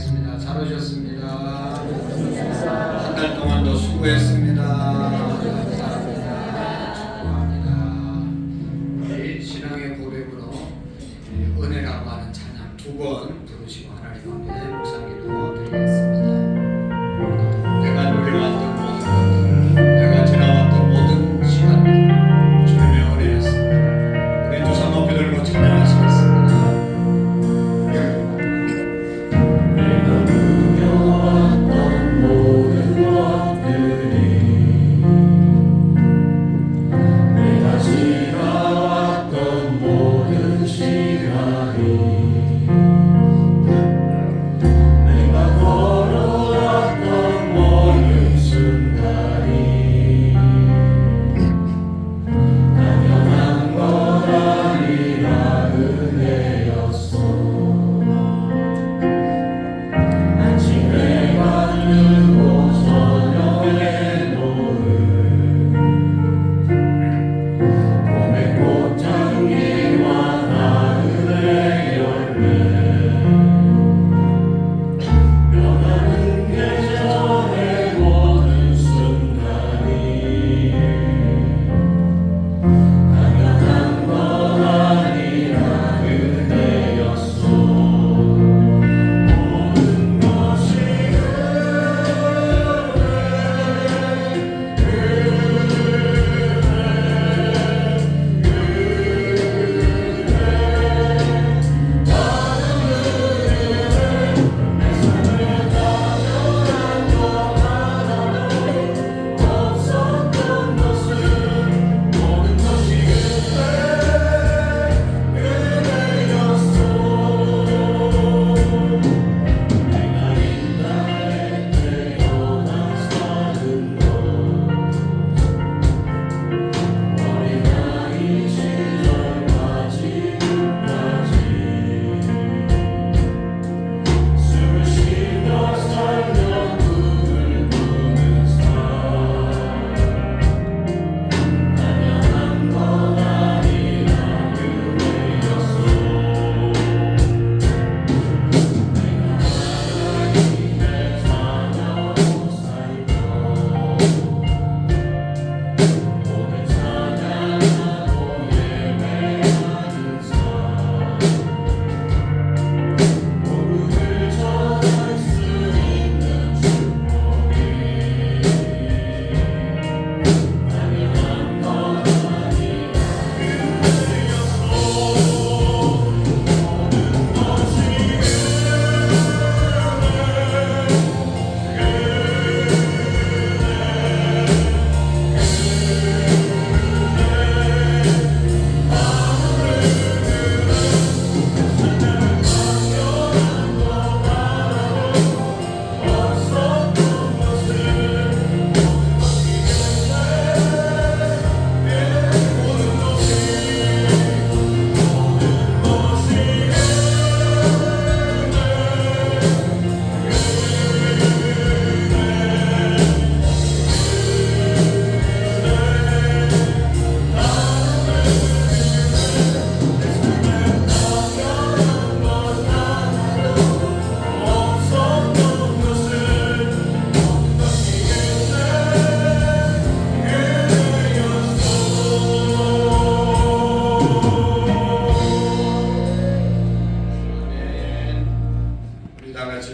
기도하겠습니다. 잘 오셨습니다. 한 달 동안도 수고했습니다. 감사합니다. 축복합니다. 우리 신앙의 고백으로 은혜라고 하는 찬양 2번 부르시고 하나님 앞에 묵상기도 드리겠습니다. 내가 누려왔던 모든 것들, 내가 지나왔던 모든 시간들 주님의 은혜였습니다. 우리 두 손 높이 들고 찬양하시겠습니다.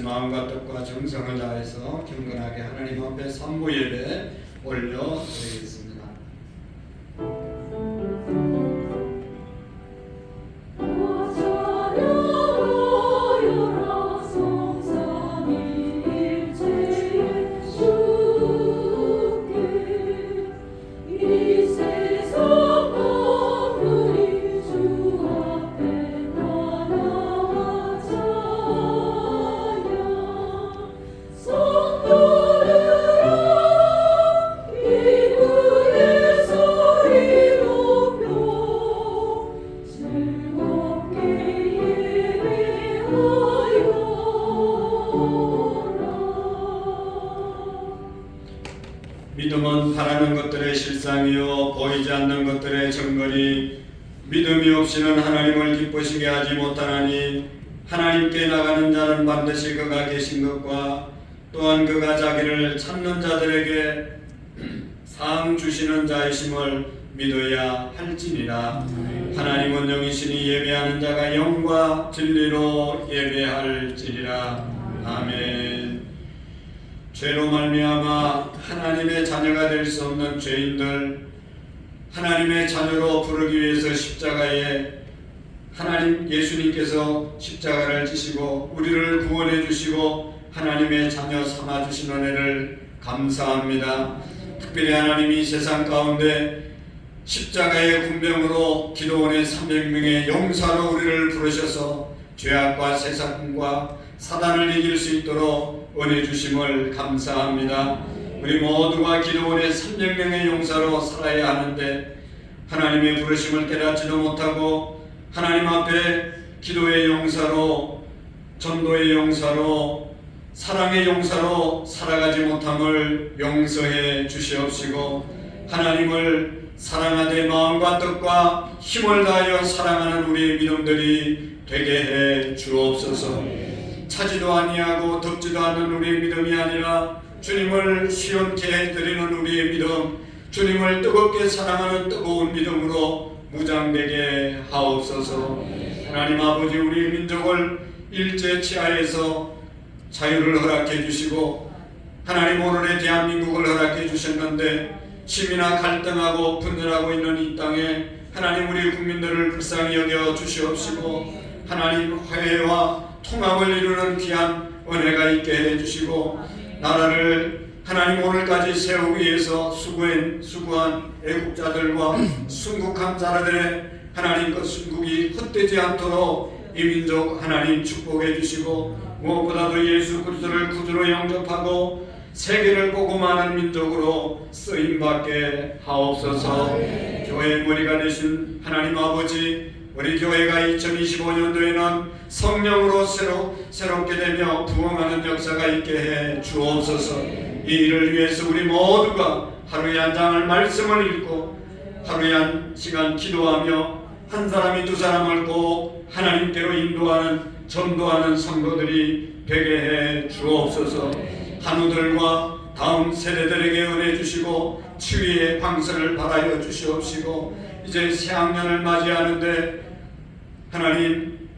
마음과 뜻과 정성을 다해서 경건하게 하나님 앞에 삼부 예배 올려드리겠습니다. 믿음은 바라는 것들의 실상이요 보이지 않는 것들의 증거니 믿음이 없이는 하나님을 기쁘시게 하지 못하나니 하나님께 나가는 자는 반드시 그가 계신 것과 또한 그가 자기를 찾는 자들에게 상 주시는 자이심을 믿어야 할지니라. 하나님은 영이시니 예배하는 자가 영과 진리로 예배할지니라. 아멘. 죄로 말미암아 하나님의 자녀가 될 수 없는 죄인들, 하나님의 자녀로 부르기 위해서 십자가에 하나님 예수님께서 십자가를 지시고 우리를 구원해 주시고 하나님의 자녀 삼아 주신 은혜를 감사합니다. 특별히 하나님이 세상 가운데 십자가의 군병으로 기도원의 300명의 용사로 우리를 부르셔서 죄악과 세상과 사단을 이길 수 있도록 은혜 주심을 감사합니다. 우리 모두가 기도원의 300명의 용사로 살아야 하는데 하나님의 부르심을 깨닫지도 못하고 하나님 앞에 기도의 용사로, 전도의 용사로, 사랑의 용사로 살아가지 못함을 용서해 주시옵시고 하나님을 사랑하되 마음과 뜻과 힘을 다하여 사랑하는 우리의 믿음들이 되게 해 주옵소서. 차지도 아니하고 덥지도 않은 우리의 믿음이 아니라 주님을 시원케 해드리는 우리의 믿음, 주님을 뜨겁게 사랑하는 뜨거운 믿음으로 무장되게 하옵소서. 하나님 아버지, 우리 민족을 일제 치하에서 자유를 허락해 주시고 하나님 오늘의 대한민국을 허락해 주셨는데 시민아 갈등하고 분열하고 있는 이 땅에 하나님 우리 국민들을 불쌍히 여겨 주시옵시고 하나님 화해와 통합을 이루는 귀한 은혜가 있게 해주시고 나라를 하나님 오늘까지 세우기 위해서 수고한 애국자들과 순국한 자들의 하나님 그 순국이 헛되지 않도록 이 민족 하나님 축복해 주시고 무엇보다도 예수 그리스도를 구주로 영접하고 세계를 복음하는 민족으로 쓰임받게 하옵소서. 교회의 머리가 되신 하나님 아버지, 우리 교회가 2025년도에는 성령으로 새롭게 되며 부흥하는 역사가 있게 해 주옵소서. 이 일을 위해서 우리 모두가 하루에 한 장을 말씀을 읽고 하루에 한 시간 기도하며 한 사람이 두 사람을 꼭 하나님께로 인도하는 전도하는 성도들이 되게 해 주옵소서. 한우들과 다음 세대들에게 은혜 주시고 치유의 방선을 바라여 주시옵시고 이제 새학년을 맞이하는데 하나님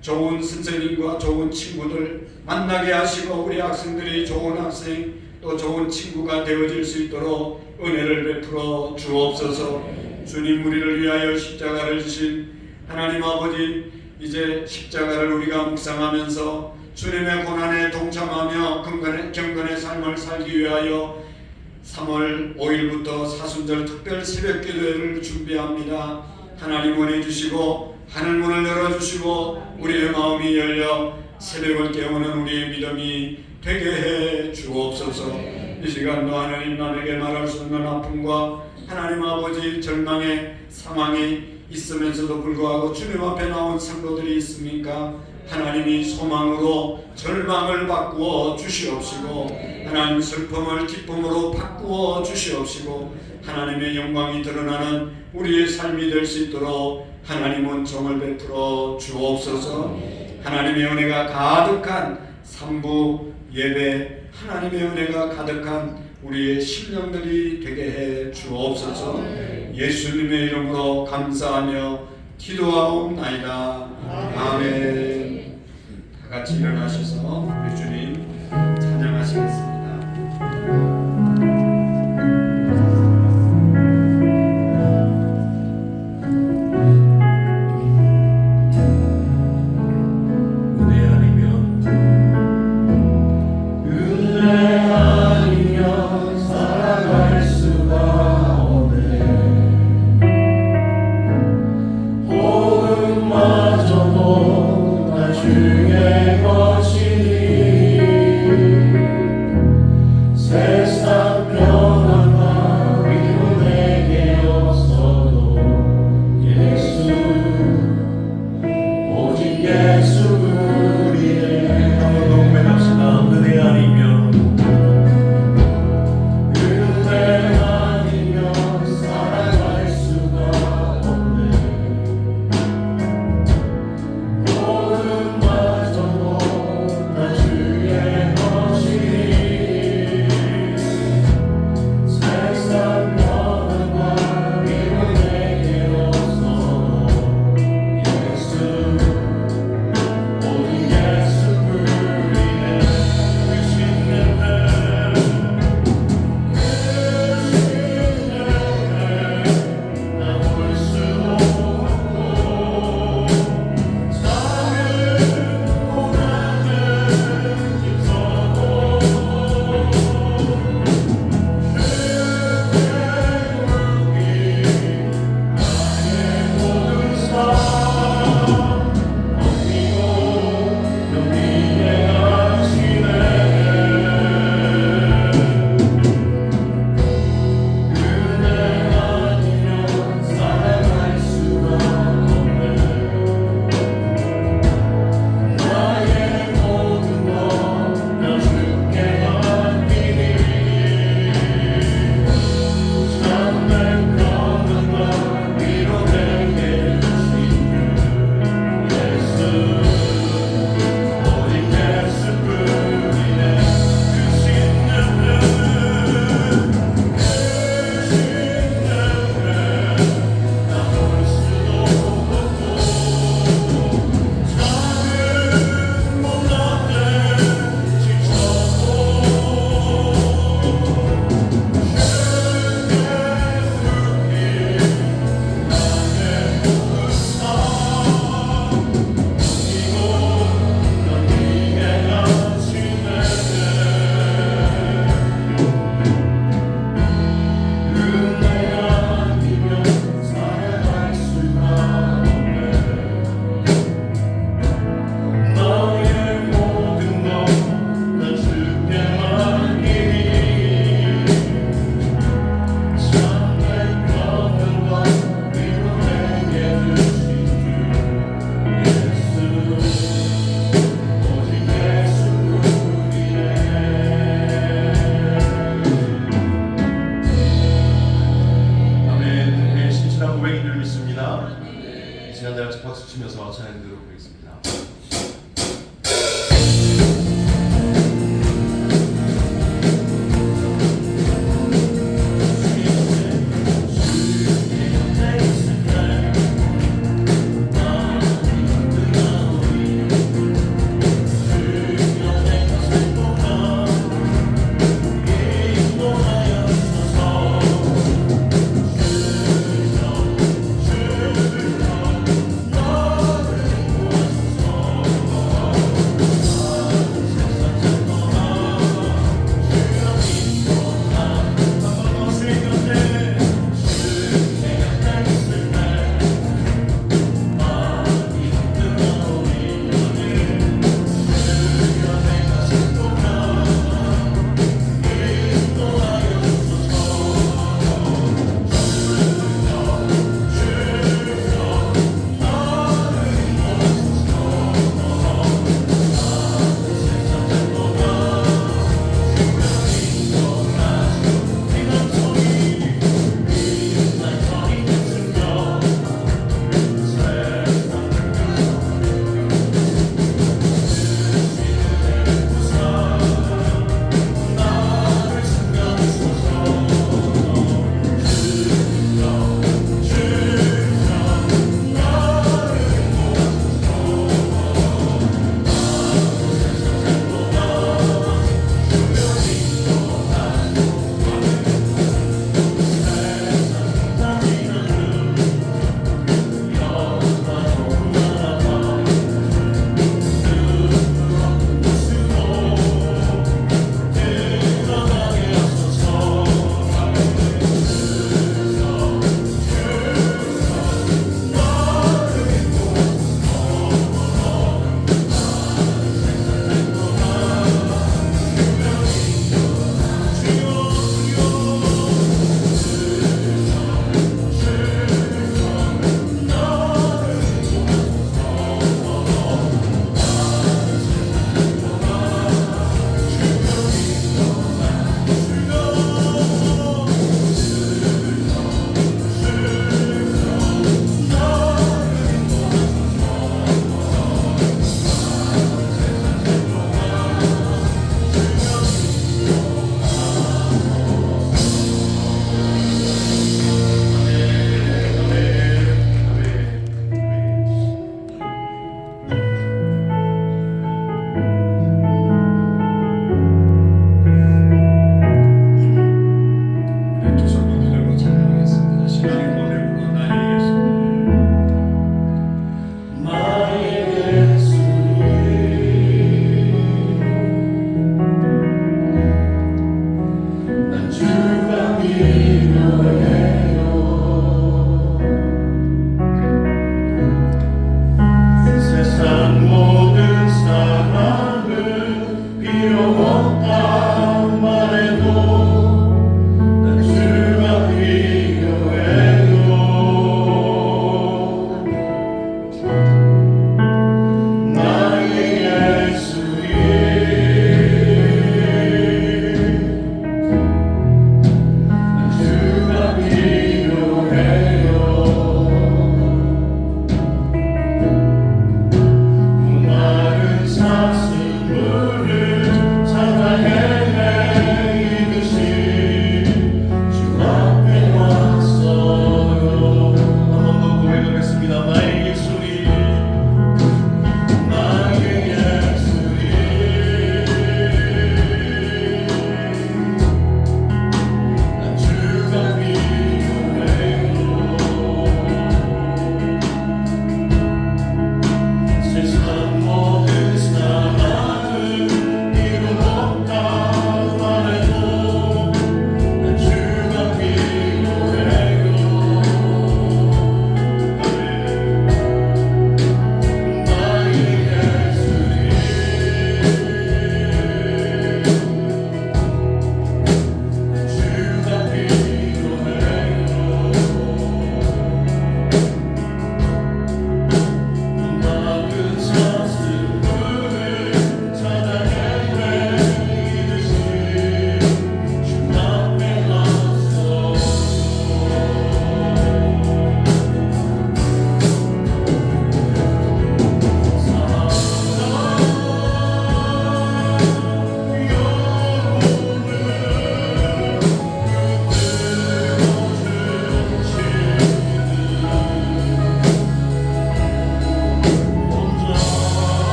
좋은 선생님과 좋은 친구들 만나게 하시고 우리 학생들이 좋은 학생 또 좋은 친구가 되어질 수 있도록 은혜를 베풀어 주옵소서. 주님 우리를 위하여 십자가를 지신 하나님 아버지, 이제 십자가를 우리가 묵상하면서 주님의 고난에 동참하며 경건의 삶을 살기 위하여 3월 5일부터 사순절 특별 새벽 기도회를 준비합니다. 하나님 은혜 주시고 하늘문을 열어주시고 우리의 마음이 열려 새벽을 깨우는 우리의 믿음이 되게 해 주옵소서. 이 시간도 하나님 남에게 말할 수 없는 아픔과 하나님 아버지 절망의 상황이 있으면서도 불구하고 주님 앞에 나온 성도들이 있습니까? 하나님이 소망으로 절망을 바꾸어 주시옵시고 하나님 슬픔을 기쁨으로 바꾸어 주시옵시고 하나님의 영광이 드러나는 우리의 삶이 될 수 있도록 하나님은 정을 베풀어 주옵소서. 하나님의 은혜가 가득한 삼부 예배, 하나님의 은혜가 가득한 우리의 심령들이 되게 해 주옵소서. 예수님의 이름으로 감사하며 기도하옵나이다. 아멘. 다 같이 일어나셔서 우리 주님 찬양하시겠습니다. 주의 것이니 사연 들어보겠습니다.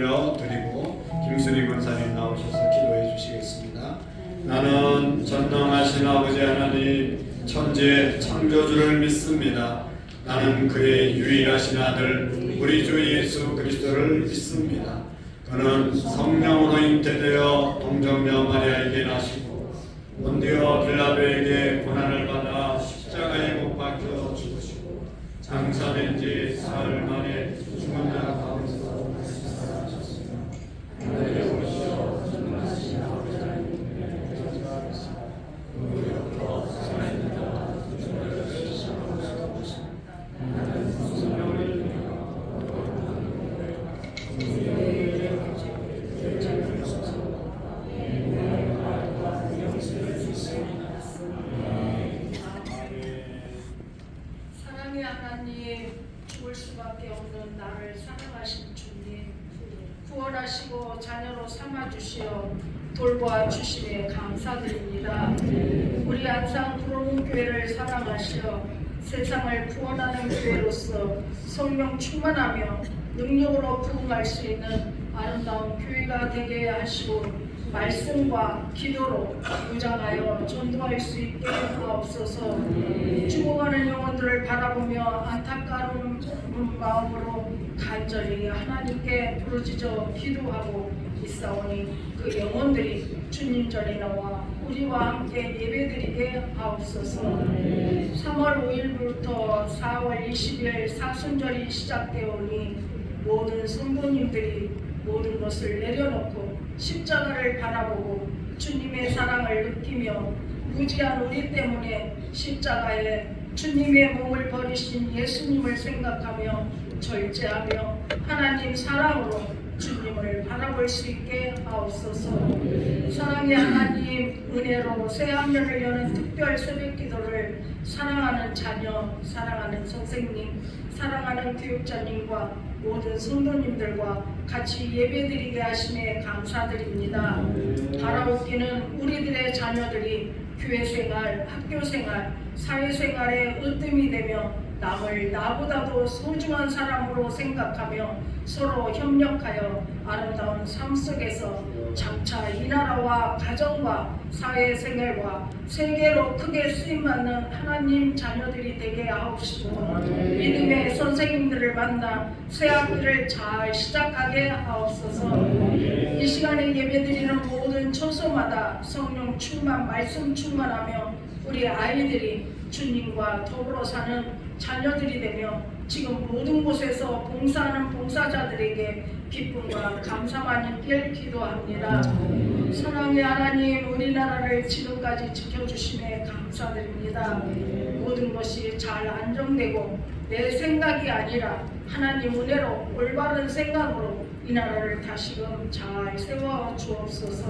올려 드리고 김수리 권사님 나오셔서 기도해 주시겠습니다. 나는 전능하신 아버지 하나님 천지의 창조주를 믿습니다. 나는 그의 유일하신 아들 우리 주 예수 그리스도를 믿습니다. 그는 성령으로 잉태되어 동정녀 마리아에게 나시고 본디오 빌라도에게 고난을 받아 십자가에 못 박혀 죽으시고 장사된 지 사흘 만에 죽은 자 가운데서 다시 살아나셨으며 하늘에 오시어 전능하신 아버지 하나님께 전가하셨으며 우리로부터 살아있는 자 죽은 자를 살아나셨으며 하나님 성령을 사랑의 하나님, 죽을 수밖에 없는 나를 사랑하신 주님, 구원하시고 자녀로 삼아주시어 돌보아 주시에 감사드립니다. 우리 안산 구로문교회를 사랑하시어 세상을 구원하는 교회로서 성령 충만하며 능력으로 부흥할 수 있는 아름다운 교회가 되게 하시고 말씀과 기도로 무장하여 전도할 수 있게 하옵소서. 죽어가는 영혼들을 바라보며 안타까운 마음으로 간절히 하나님께 부르짖어 기도하고 있사오니 그 영혼들이 주님 전에 나와 우리와 함께 예배드리게 하옵소서. 3월 5일부터 4월 20일 사순절이 시작되오니 모든 성도님들이 모든 것을 내려놓고 십자가를 바라보고 주님의 사랑을 느끼며 무지한 우리 때문에 십자가에 주님의 몸을 버리신 예수님을 생각하며 절제하며 하나님 사랑으로 주님을 바라볼 수 있게 하옵소서. 사랑의 하나님, 은혜로 새 학년을 여는 특별 새벽기도를 사랑하는 자녀, 사랑하는 선생님, 사랑하는 교육자님과 모든 성도님들과 같이 예배드리게 하심에 감사드립니다. 바라옵기는 우리들의 자녀들이 교회생활, 학교생활, 사회생활에 으뜸이 되며 남을 나보다도 소중한 사람으로 생각하며 서로 협력하여 아름다운 삶 속에서 장차 이 나라와 가정과 사회생활과 세계로 크게 쓰임받는 하나님 자녀들이 되게 하옵시고 믿음의 선생님들을 만나 새 학기를 잘 시작하게 하옵소서. 이 시간에 예배드리는 모든 처소마다 성령 충만, 말씀 충만하며 우리 아이들이 주님과 더불어 사는 자녀들이 되며 지금 모든 곳에서 봉사하는 봉사자들에게 기쁨과 감사만 있길 기도합니다. 사랑의 하나님, 우리나라를 지금까지 지켜주심에 감사드립니다. 모든 것이 잘 안정되고 내 생각이 아니라 하나님 은혜로 올바른 생각으로 이 나라를 다시금 잘 세워 주옵소서.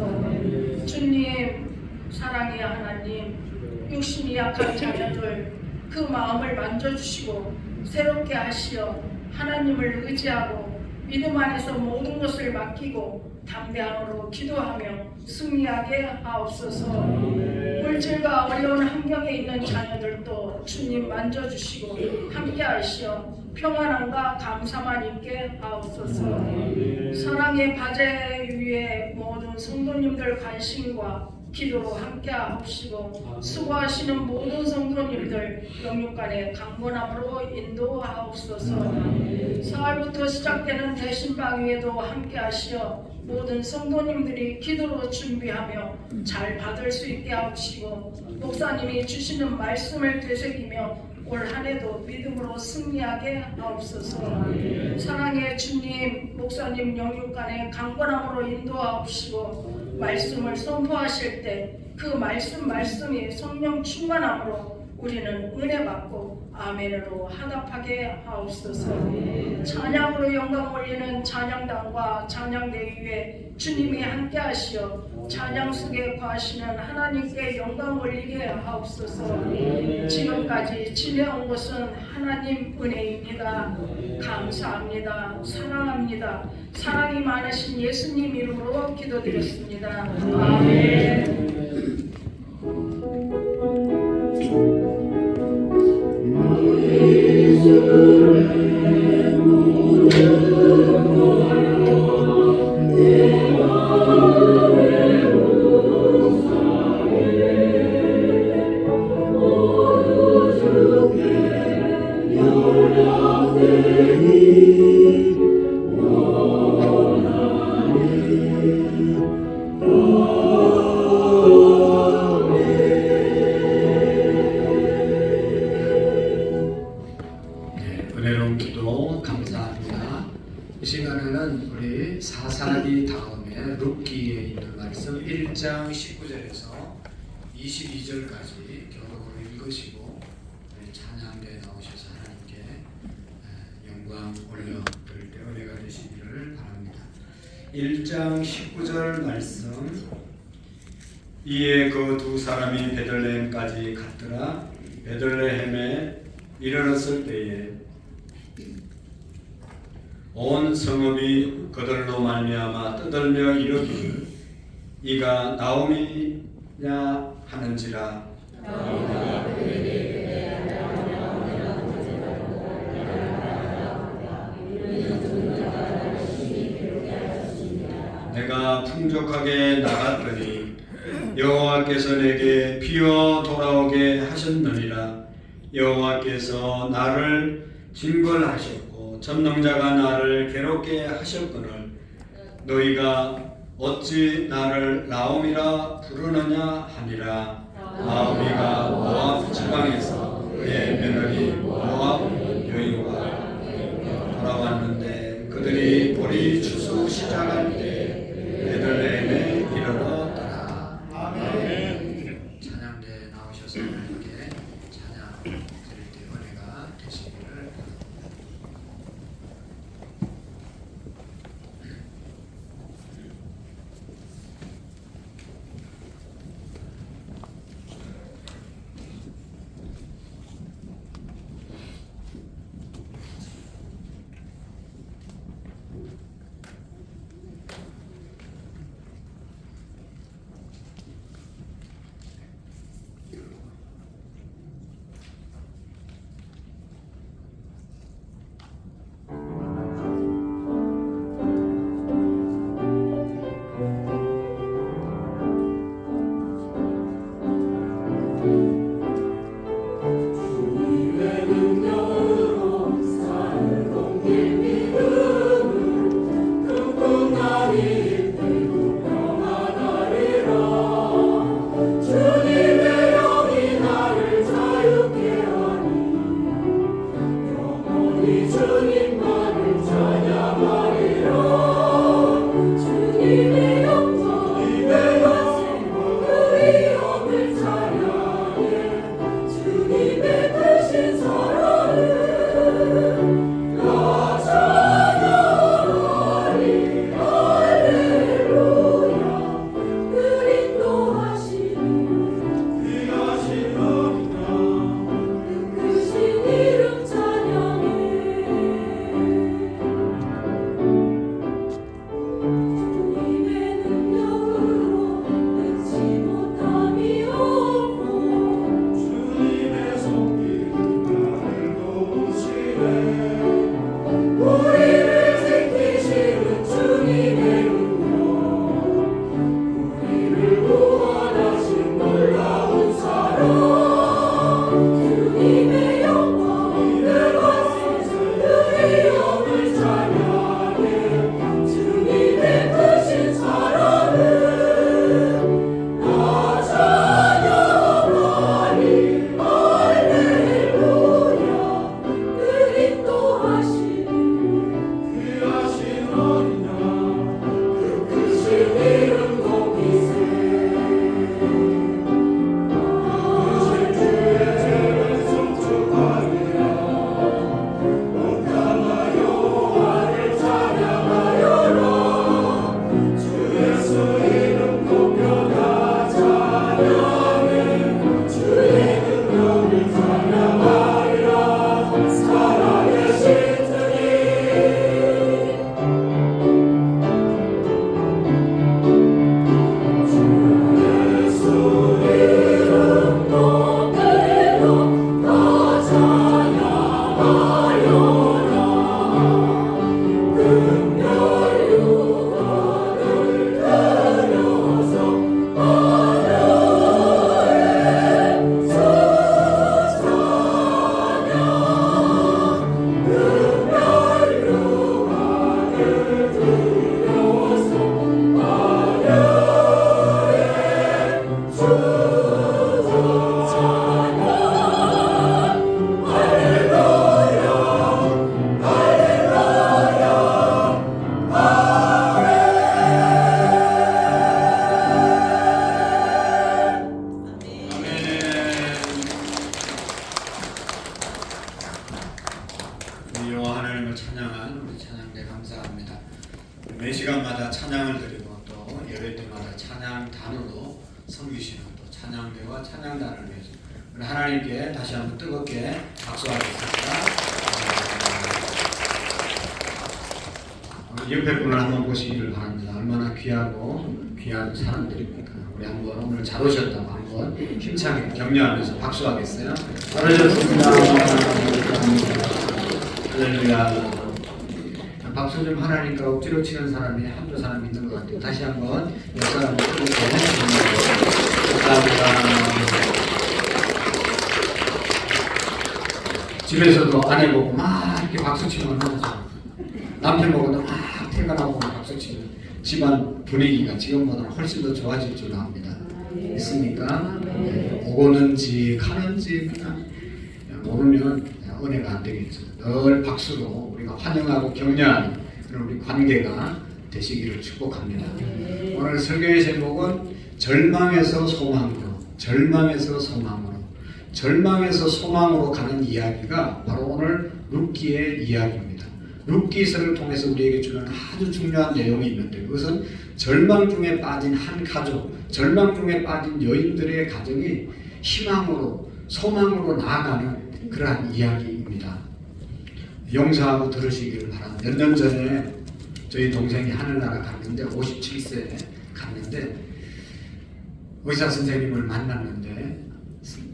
주님, 사랑의 하나님, 육신이 약한 자녀들 그 마음을 만져주시고 새롭게 하시어 하나님을 의지하고 믿음 안에서 모든 것을 맡기고 담대함으로 기도하며 승리하게 하옵소서. 물질과 어려운 환경에 있는 자녀들도 주님 만져주시고 함께 하시어 평안함과 감사만 있게 하옵소서. 사랑의 바제 위에 모든 성도님들 관심과 기도로 함께 하옵시고 수고하시는 모든 성도님들 영육간의 강건함으로 인도하옵소서. 사흘부터 시작되는 대신방위에도 함께 하시어 모든 성도님들이 기도로 준비하며 잘 받을 수 있게 하옵시고 목사님이 주시는 말씀을 되새기며 올 한해도 믿음으로 승리하게 하옵소서. 사랑의 주님, 목사님 영육간의 강건함으로 인도하옵시고 말씀을 선포하실 때 그 말씀이 성령 충만함으로 우리는 은혜 받고 아멘으로 화답하게 하옵소서. 찬양으로 영광 올리는 찬양단과 찬양대 위에 주님이 함께 하시어 찬양 속에 거하시는 하나님께 영광 올리게 하옵소서. 지금까지 지내온 것은 하나님 은혜입니다. 감사합니다. 사랑합니다. 사랑이 많으신 예수님 이름으로 기도드렸습니다. 아멘. 예수의 무릎 꿇고 우리 사사기 다음에 룻기에 있는 말씀 1장 19절에서 22절까지 교독으로 읽으시고 찬양대에 나오셔서 하나님께 영광 올려드릴 때 은혜가 되시기를 바랍니다. 1장 19절 말씀. 이에 그 두 사람이 베들레헴까지 갔더라. 베들레헴에 이르렀을 때에 온 성읍이 그들로 말미암아 떠들며 이르기를 이가 나오미냐 하는지라. 내가 풍족하게 나갔더니 여호와께서 내게 비어 돌아오게 하셨느니라. 여호와께서 나를 징벌하셨고 전능자가 나를 괴롭게 하셨거늘 너희가 어찌 나를 나옴이라 부르느냐 하니라. 나오미가 모압 지방에서 그의 며느리 모압 여인과 돌아왔는데 그들이 보리 추수 시작할 때 베들레헴에 이르렀더라. 아멘. 찬양대에 나오셔서 하나님께 찬양 드릴 때 은혜가 되시기를 바랍니다. 때마다 찬양을 드리고 또 예배 때마다 찬양 단으로 섬기시는 또 찬양대와 찬양단을 위해서 우리 하나님께 다시 한번 뜨겁게 박수하겠습니다. 옆에 분을 한번 보시기를 바랍니다. 얼마나 귀한 사람들입니까? 우리 한번 오늘 잘 오셨다고 한번 힘차게 격려하면서 박수하겠어요? 잘하셨습니다. 할렐루야. 박수 좀 하나니까 억지로 치는 사람이 한두 사람 있는 것 같아요. 다시 한번 몇 사람을 뜨겁게 감사합니다. 집에서도 아내 보고 막 이렇게 박수 치면 하죠. 남편 보고도 막 퇴근하고 박수 치면 집안 분위기가 지금보다 훨씬 더 좋아질 줄 압니다. 있습니까? 네. 오고는지 가는지 그냥 모르면 은혜가 안 되겠죠. 늘 박수로 우리가 환영하고 격려하는 그런 우리 관계가 되시기를 축복합니다. 오늘 설교의 제목은 절망에서 소망으로, 절망에서 소망으로, 절망에서 소망으로 가는 이야기가 바로 오늘 룻기의 이야기입니다. 룻기서를 통해서 우리에게 주는 아주 중요한 내용이 있는데 그것은 절망 중에 빠진 한 가족, 절망 중에 빠진 여인들의 가정이 희망으로, 소망으로 나아가는 그러한 이야기입니다. 용서하고 들으시기를 바랍니다. 몇 년 전에 저희 동생이 하늘나라 갔는데 57세에 갔는데 의사 선생님을 만났는데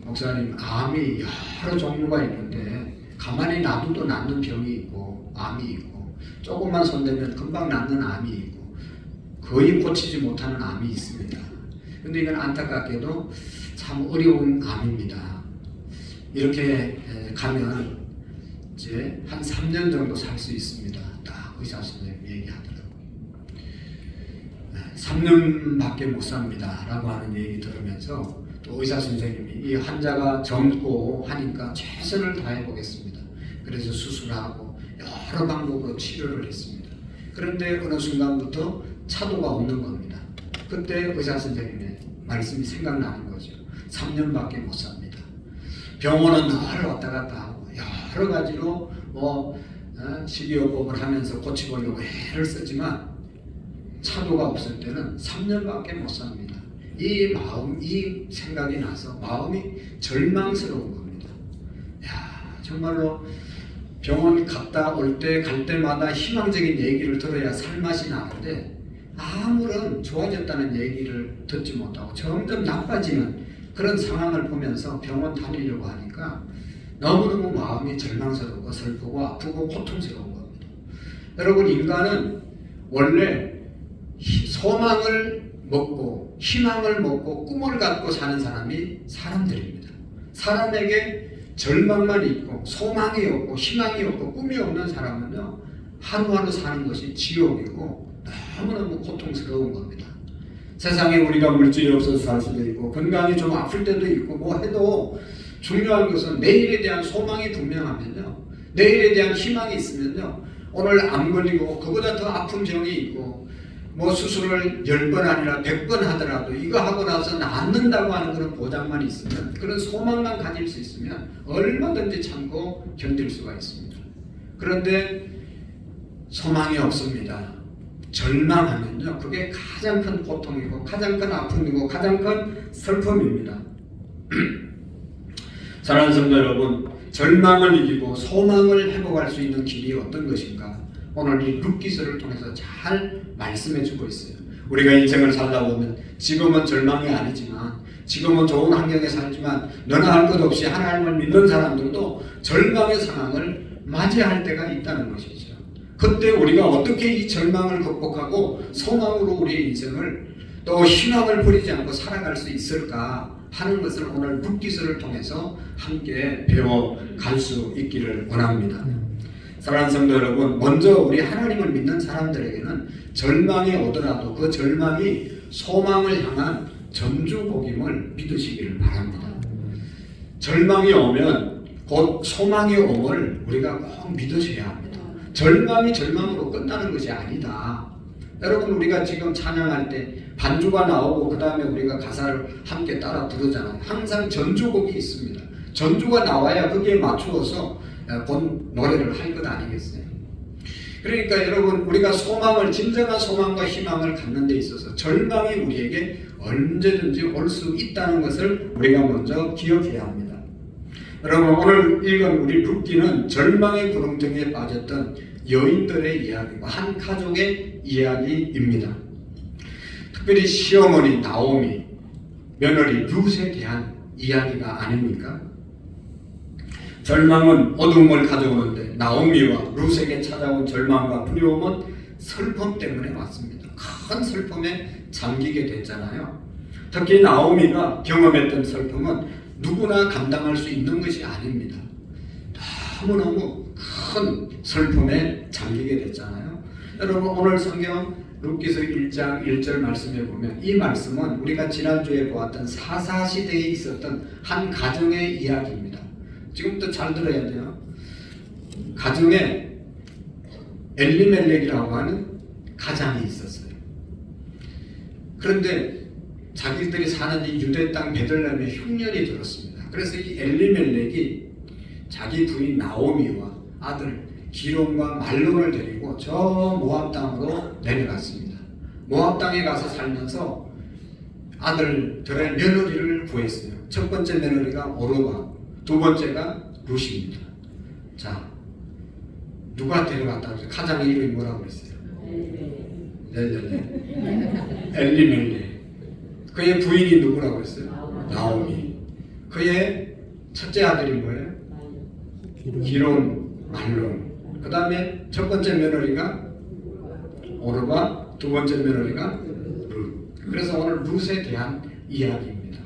목사님 암이 여러 종류가 있는데 가만히 놔둬도 낫는 병이 있고 암이 있고 조금만 손대면 금방 낫는 암이 있고 거의 고치지 못하는 암이 있습니다. 그런데 이건 안타깝게도 참 어려운 암입니다. 이렇게 가면 이제 한 3년 정도 살 수 있습니다. 딱 의사 선생님 얘기하더라고요. 3년밖에 못 삽니다 라고 하는 얘기 들으면서 또 의사 선생님이 이 환자가 젊고 하니까 최선을 다해 보겠습니다. 그래서 수술하고 여러 방법으로 치료를 했습니다. 그런데 어느 순간부터 차도가 없는 겁니다. 그때 의사 선생님의 말씀이 생각나는 거죠. 3년밖에 못 삽니다. 병원은 늘 왔다 갔다 하고 여러 가지로 식이요법을 하면서 고치보려고 애를 쓰지만 차도가 없을 때는 3년밖에 못 삽니다. 이 생각이 나서 마음이 절망스러운 겁니다. 정말로 병원 갔다 올 때 갈 때마다 희망적인 얘기를 들어야 살맛이 나는데 아무런 좋아졌다는 얘기를 듣지 못하고 점점 나빠지는 그런 상황을 보면서 병원 다니려고 하니까 너무너무 마음이 절망스럽고 슬프고 아프고 고통스러운 겁니다. 여러분, 인간은 원래 소망을 먹고 희망을 먹고 꿈을 갖고 사는 사람이 사람들입니다. 사람에게 절망만 있고 소망이 없고 희망이 없고 꿈이 없는 사람은요 하루하루 사는 것이 지옥이고 너무너무 고통스러운 겁니다. 세상에 우리가 물질이 없어서 살 수도 있고 건강이 좀 아플 때도 있고 뭐 해도 중요한 것은 내일에 대한 소망이 분명하면요, 내일에 대한 희망이 있으면요, 오늘 안 걸리고 그보다 더 아픈 병이 있고 뭐 수술을 10번 아니라 100번 하더라도 이거 하고 나서 낫는다고 하는 그런 보장만 있으면, 그런 소망만 가질 수 있으면 얼마든지 참고 견딜 수가 있습니다. 그런데 소망이 없습니다. 절망하면요, 그게 가장 큰 고통이고 가장 큰 아픔이고 가장 큰 슬픔입니다. 사랑하는 성도 여러분, 절망을 이기고 소망을 회복할 수 있는 길이 어떤 것인가? 오늘 이 룻기서를 통해서 잘 말씀해 주고 있어요. 우리가 인생을 살다 보면 지금은 절망이 아니지만, 지금은 좋은 환경에 살지만 너나 할 것 없이 하나님을 믿는 사람들도 절망의 상황을 맞이할 때가 있다는 것이죠. 그때 우리가 어떻게 이 절망을 극복하고 소망으로 우리의 인생을 또 희망을 버리지 않고 살아갈 수 있을까 하는 것을 오늘 룻기서를 통해서 함께 배워갈 수 있기를 원합니다. 사랑하는 성도 여러분, 먼저 우리 하나님을 믿는 사람들에게는 절망이 오더라도 그 절망이 소망을 향한 전주복임을 믿으시기를 바랍니다. 절망이 오면 곧 소망이 옴을 우리가 꼭 믿으셔야 합니다. 절망이 절망으로 끝나는 것이 아니다. 여러분, 우리가 지금 찬양할 때 반주가 나오고 그 다음에 우리가 가사를 함께 따라 부르잖아요. 항상 전주곡이 있습니다. 전주가 나와야 거기에 맞추어서 본 노래를 할 것 아니겠어요? 그러니까 여러분, 우리가 소망을, 진정한 소망과 희망을 갖는 데 있어서 절망이 우리에게 언제든지 올 수 있다는 것을 우리가 먼저 기억해야 합니다. 여러분, 오늘 읽은 우리 룻기는 절망의 구렁텅이에 빠졌던 여인들의 이야기고 한 가족의 이야기입니다. 특별히 시어머니 나오미, 며느리 룻에 대한 이야기가 아닙니까? 절망은 어둠을 가져오는데 나오미와 룻에게 찾아온 절망과 두려움은 슬픔 때문에 왔습니다. 큰 슬픔에 잠기게 됐잖아요. 특히 나오미가 경험했던 슬픔은 누구나 감당할 수 있는 것이 아닙니다. 너무너무 큰 슬픔에 잠기게 됐잖아요. 여러분, 오늘 성경 룻기서 1장 1절 말씀에 보면 이 말씀은 우리가 지난주에 보았던 사사시대에 있었던 한 가정의 이야기입니다. 지금부터 잘 들어야 돼요. 가정에 엘리멜렉이라고 하는 가장이 있었어요. 그런데 자기들이 사는 이 유대 땅 베들레헴에 흉년이 들었습니다. 그래서 이 엘리멜렉이 자기 부인 나오미와 아들 기론과 말론을 데리고 저 모압 땅으로 내려갔습니다. 모압 땅에 가서 살면서 아들들의 며느리를 구했어요. 첫 번째 며느리가 오르바, 두 번째가 룻입니다. 자, 누가 데려갔다 그랬어요? 가장의 이름이 뭐라고 그랬어요? 네네네. 엘리멜렉. 그의 부인이 누구라고 했어요? 나오미. 그의 첫째 아들이 뭐예요? 기론, 말론. 그 다음에 첫 번째 며느리가 오르바, 두 번째 며느리가 룻. 그래서 오늘 룻에 대한 이야기입니다.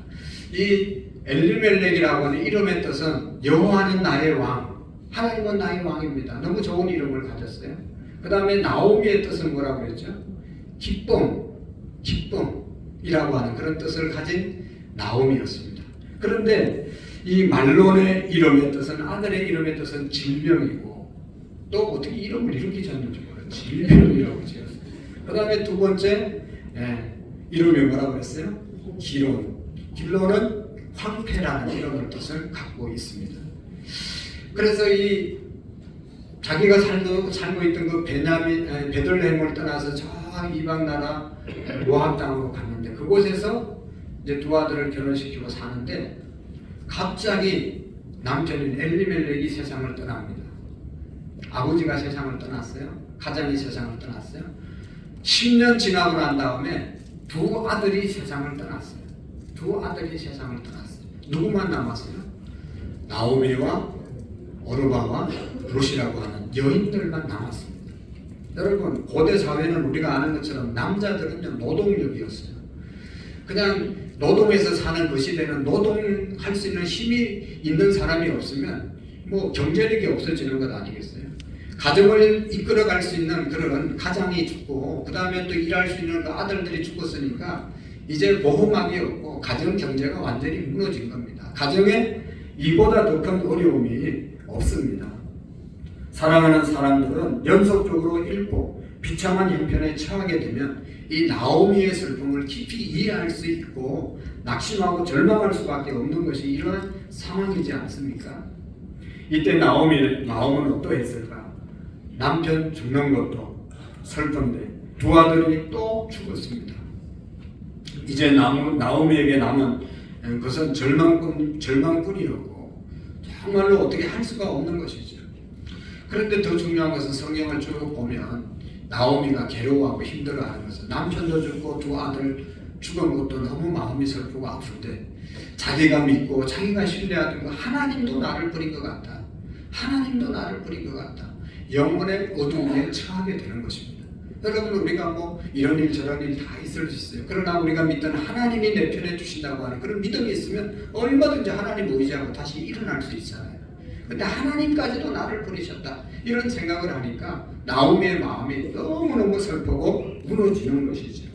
이 엘리멜렉이라고 하는 이름의 뜻은 여호와는 나의 왕, 하나님은 나의 왕입니다. 너무 좋은 이름을 가졌어요. 그 다음에 나오미의 뜻은 뭐라고 그랬죠? 기쁨이라고 하는 그런 뜻을 가진 나오미였습니다. 그런데 이 말론의 이름의 뜻은, 아들의 이름의 뜻은 질병이고, 또 어떻게 이름을 이렇게 지었는지 몰라요. 질병이라고 지었어요. 그 다음에 두 번째 이름이 뭐라고 했어요? 기론. 기론은 황폐라는 이름의 뜻을 갖고 있습니다. 그래서 이 자기가 살고 있던 그 베들레헴을 떠나서 저 이방 나라 모압 땅으로 갔는데, 그곳에서 이제 두 아들을 결혼시키고 사는데 갑자기 남편인 엘리멜렉이 세상을 떠납니다. 아버지가 세상을 떠났어요. 가장이 세상을 떠났어요. 10년 지나고 난 다음에 두 아들이 세상을 떠났어요. 두 아들이 세상을 떠났어요. 누구만 남았어요? 나오미와 오르바와 룻이라고 하는 여인들만 남았습니다. 여러분, 고대 사회는 우리가 아는 것처럼 남자들은요 노동력이었어요. 그냥 노동해서 사는 그 시대는 노동할 수 있는 힘이 있는 사람이 없으면 뭐 경제력이 없어지는 것 아니겠어요? 가정을 이끌어갈 수 있는 그런 가장이 죽고, 그 다음에 또 일할 수 있는 그 아들들이 죽었으니까 이제 보호막이 없고 가정 경제가 완전히 무너진 겁니다. 가정에 이보다 더 큰 어려움이 없습니다. 사랑하는 사람들은 연속적으로 잃고 비참한 형편에 처하게 되면 이 나오미의 슬픔을 깊이 이해할 수 있고 낙심하고 절망할 수밖에 없는 것이 이러한 상황이지 않습니까? 이때 나오미의 마음은 어떠했을까? 남편 죽는 것도 슬픈데 두 아들이 또 죽었습니다. 이제 나오미에게 남은 것은 절망뿐이었고 정말로 어떻게 할 수가 없는 것이죠. 그런데 더 중요한 것은 성경을 쭉 보면 나오미가 괴로워하고 힘들어하는 것은 남편도 죽고 두 아들 죽은 것도 너무 마음이 슬프고 아픈데 자기가 믿고 자기가 신뢰하던 그 하나님도 나를 버린 것 같다. 하나님도 나를 버린 것 같다. 영혼의 어두움에 처하게 되는 것입니다. 여러분, 우리가 뭐 이런 일 저런 일 다 있을 수 있어요. 그러나 우리가 믿던 하나님이 내 편에 주신다고 하는 그런 믿음이 있으면 얼마든지 하나님 의지하고 다시 일어날 수 있잖아요. 근데 하나님까지도 나를 버리셨다, 이런 생각을 하니까 나오미의 마음이 너무너무 슬프고 무너지는 것이죠.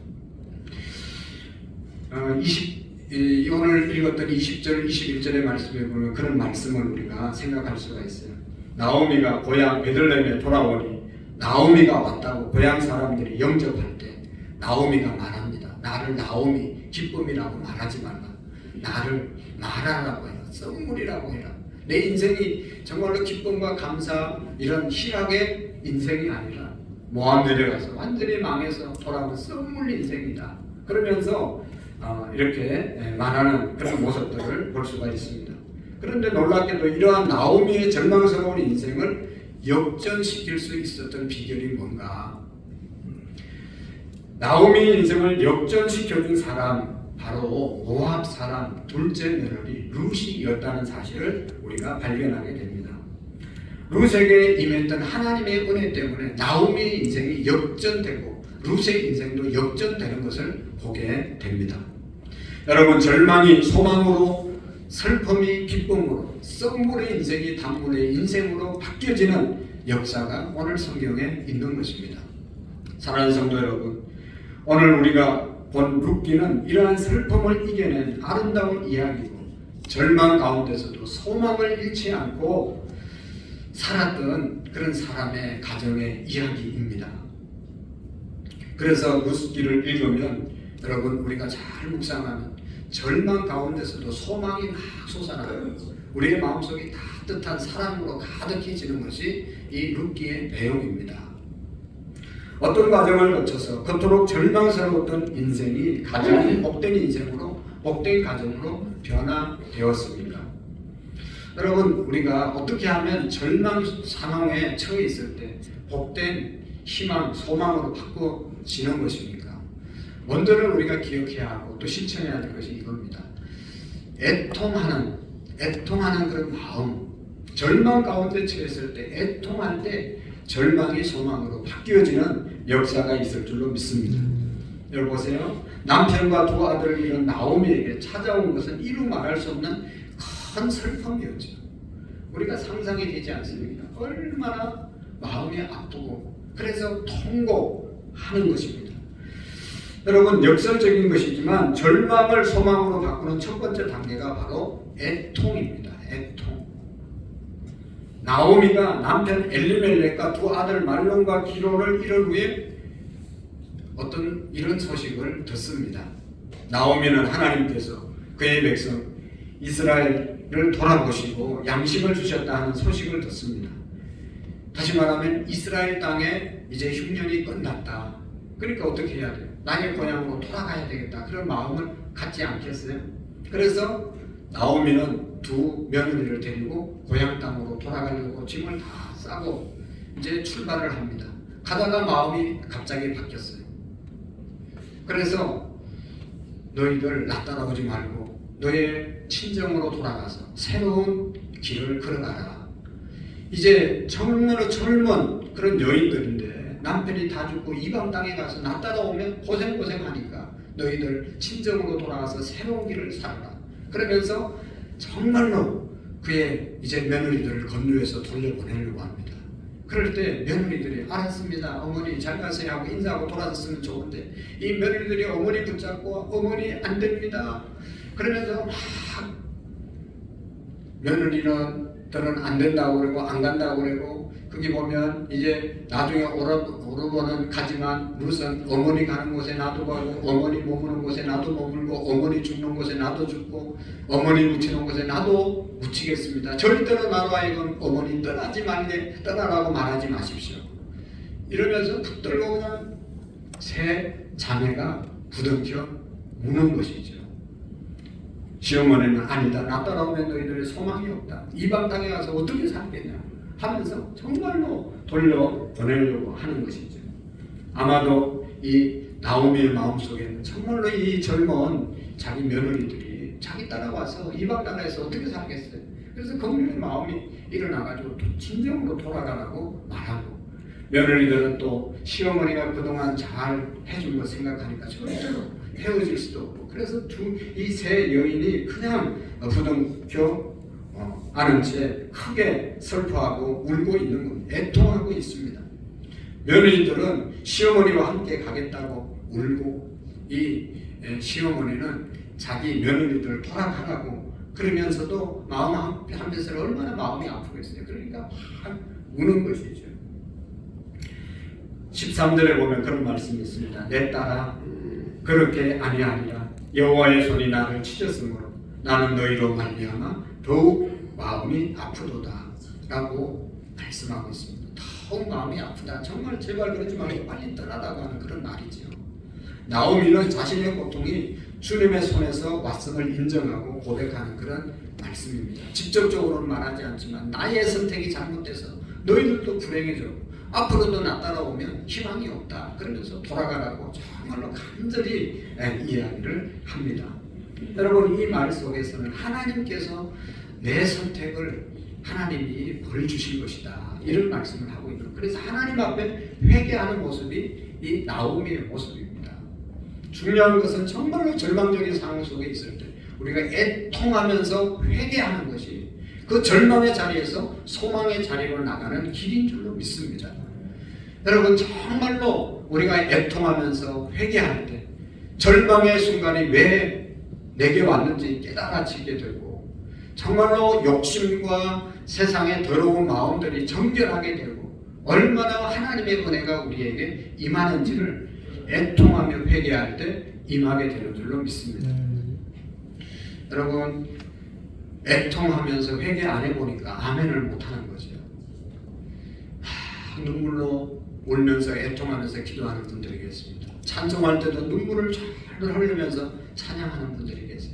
오늘 읽었던 20절, 21절의 말씀에 보면 그런 말씀을 우리가 생각할 수가 있어요. 나오미가 고향 베들레헴에 돌아오니 나오미가 왔다고 고향 사람들이 영접할 때 나오미가 말합니다. 나를 나오미, 기쁨이라고 말하지 말라. 나를 말하라고 해라. 선물이라고 해라. 내 인생이 정말로 기쁨과 감사, 이런 희락의 인생이 아니라 모함 내려가서 완전히 망해서 돌아오는 썩물 인생이다. 그러면서 이렇게 말하는 그런 모습들을 볼 수가 있습니다. 그런데 놀랍게도 이러한 나오미의 절망스러운 인생을 역전시킬 수 있었던 비결이 뭔가? 나오미의 인생을 역전시켜준 사람, 바로 모압 사람 둘째 며느리 룻이었다는 사실을 우리가 발견하게 됩니다. 룻에게 임했던 하나님의 은혜 때문에 나오미의 인생이 역전되고 룻의 인생도 역전되는 것을 보게 됩니다. 여러분, 절망이 소망으로, 슬픔이 기쁨으로, 썩물의 인생이 단물의 인생으로 바뀌어지는 역사가 오늘 성경에 있는 것입니다. 사랑하는 성도 여러분, 오늘 우리가 본 룻기는 이러한 슬픔을 이겨낸 아름다운 이야기고, 절망 가운데서도 소망을 잃지 않고 살았던 그런 사람의 가정의 이야기입니다. 그래서 룻기를 읽으면 여러분, 우리가 잘 묵상하면 절망 가운데서도 소망이 막 솟아나고 우리의 마음속이 따뜻한 사랑으로 가득해지는 것이 이 룻기의 내용입니다. 어떤 과정을 거쳐서 그토록 절망스러웠던 인생이 가정이 복된 인생으로, 복된 가정으로 변화되었습니다. 여러분, 우리가 어떻게 하면 절망 상황에 처해 있을 때 복된 희망, 소망으로 바꿔지는 것입니까? 먼저는 우리가 기억해야 하고 또 실천해야 될 것이 이겁니다. 애통하는 그런 마음, 절망 가운데 처했을 때 애통할 때 절망이 소망으로 바뀌어지는 역사가 있을 줄로 믿습니다. 여러분 보세요. 남편과 두 아들을 잃은 나오미에게 찾아온 것은 이루 말할 수 없는 큰 슬픔이었죠. 우리가 상상이 되지 않습니까? 얼마나 마음이 아프고 그래서 통곡하는 것입니다. 여러분, 역설적인 것이지만 절망을 소망으로 바꾸는 첫 번째 단계가 바로 애통입니다. 애통. 나오미가 남편 엘리멜렉과 두 아들 말론과 기로를 잃은 후에 어떤 이런 소식을 듣습니다. 나오미는 하나님께서 그의 백성 이스라엘을 돌아보시고 양식을 주셨다 하는 소식을 듣습니다. 다시 말하면 이스라엘 땅에 이제 흉년이 끝났다. 그러니까 어떻게 해야 돼요? 나의 고향으로 돌아가야 되겠다. 그런 마음을 갖지 않겠어요? 그래서 나오미는 두 며느리를 데리고 고향 땅으로 돌아가려고 짐을 다 싸고 이제 출발을 합니다. 가다가 마음이 갑자기 바뀌었어요. 그래서 너희들 나 따라오지 말고 너의 친정으로 돌아가서 새로운 길을 걸어가라. 이제 젊은 그런 여인들인데 남편이 다 죽고 이방 땅에 가서 나 따라오면 고생하니까 너희들 친정으로 돌아가서 새로운 길을 살아라. 그러면서 정말로 그의 이제 며느리들을 건너에서 돌려보내려고 합니다. 그럴 때 며느리들이 알았습니다. 어머니 잘 가세요 하고 인사하고 돌아섰으면 좋은데 이 며느리들이 어머니 붙잡고 어머니 안 됩니다. 그러면서 막 며느리들은 안 된다고 그러고 안 간다고 그러고 거기 보면 이제 나중에 오르고는 가지만 룻은 어머니 가는 곳에 나도 가고 어머니 머무는 곳에 나도 머물고 어머니 죽는 곳에 나도 죽고 어머니 묻히는 곳에 나도 묻히겠습니다. 절대로 나로 하여금 어머니 떠나지 말게 떠나라고 말하지 마십시오. 이러면서 붙들고 그냥 세 자매가 부둥켜 우는 것이죠. 시어머니는 아니다. 나 따라오면 너희들의 소망이 없다. 이방 땅에 가서 어떻게 살겠냐 하면서 정말로 돌려보내려고 하는 것이죠. 아마도 이 나오미의 마음속에는 정말로 이 젊은 자기 며느리들이 자기 따라와서 이방 땅에서 어떻게 살겠어요. 그래서 긍휼의 마음이 일어나가지고 또 진정으로 돌아가라고 말하고 며느리들은 또 시어머니가 그동안 잘 해준 거 생각하니까 절대로 헤어질 수도 없고 그래서 이 세 여인이 그냥 부둥켜 아는 채 크게 슬퍼하고 울고 있는 겁니다. 애통하고 있습니다. 며느리들은 시어머니와 함께 가겠다고 울고 이 시어머니는 자기 며느리들 돌아가라고 그러면서도 마음 한편에서 얼마나 마음이 아프겠어요. 그러니까 막 우는 것이죠. 13절에 보면 그런 말씀이 있습니다. 내 딸아 그렇게 아니하리라. 여호와의 손이 나를 찢었으므로 나는 너희로 말미암아 더욱 마음이 아프도다 라고 말씀하고 있습니다. 속 마음이 아프다. 정말 제발 그러지 말고 빨리 떠나라고 하는 그런 말이죠. 나오미는 자신의 고통이 주님의 손에서 왔음을 인정하고 고백하는 그런 말씀입니다. 직접적으로는 말하지 않지만 나의 선택이 잘못돼서 너희들도 불행해져. 앞으로도 나 따라오면 희망이 없다. 그러면서 돌아가라고 정말로 간절히 이야기를 합니다. 여러분, 이 말 속에서는 하나님께서 내 선택을 하나님이 벌 주실 것이다. 이런 말씀을 하고 있는 거예요. 그래서 하나님 앞에 회개하는 모습이 이 나오미의 모습입니다. 중요한 것은 정말로 절망적인 상황 속에 있을 때 우리가 애통하면서 회개하는 것이 그 절망의 자리에서 소망의 자리로 나가는 길인 줄로 믿습니다. 여러분, 정말로 우리가 애통하면서 회개할 때 절망의 순간이 왜 내게 왔는지 깨달아지게 되고 정말로 욕심과 세상의 더러운 마음들이 정결하게 되고 얼마나 하나님의 은혜가 우리에게 임하는지를 애통하며 회개할 때 임하게 되는 줄로 믿습니다. 여러분, 애통하면서 회개 안 해보니까 아멘을 못하는 거죠. 눈물로 울면서 애통하면서 기도하는 분들이 계십니다. 찬송할 때도 눈물을 잘 흘리면서 찬양하는 분들이 계세요.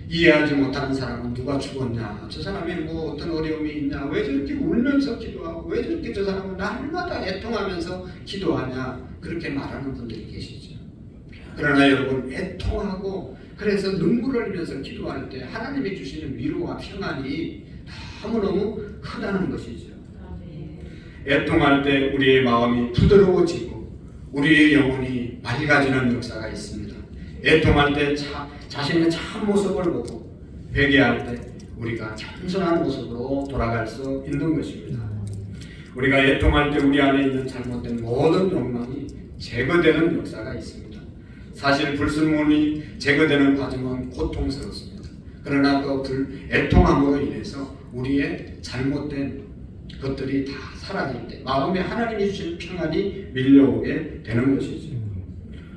이해하지 못하는 사람은 누가 죽었냐, 저 사람이 뭐 어떤 어려움이 있냐, 왜 저렇게 울면서 기도하고 왜 저렇게 저 사람은 날마다 애통하면서 기도하냐, 그렇게 말하는 분들이 계시죠. 그러나 여러분, 애통하고 그래서 눈물을 흘리면서 기도할 때 하나님이 주시는 위로와 평안이 너무너무 크다는 것이죠. 애통할 때 우리의 마음이 부드러워지고 우리의 영혼이 맑아지는 역사가 있습니다. 애통할 때 자신의 참 모습을 보고 회개할 때 우리가 겸손한 모습으로 돌아갈 수 있는 것입니다. 우리가 애통할 때 우리 안에 있는 잘못된 모든 욕망이 제거되는 역사가 있습니다. 사실 불순물이 제거되는 과정은 고통스럽습니다. 그러나 그 애통함으로 인해서 우리의 잘못된 것들이 다 사라질 때 마음에 하나님이 주신 평안이 밀려오게 되는 것이죠.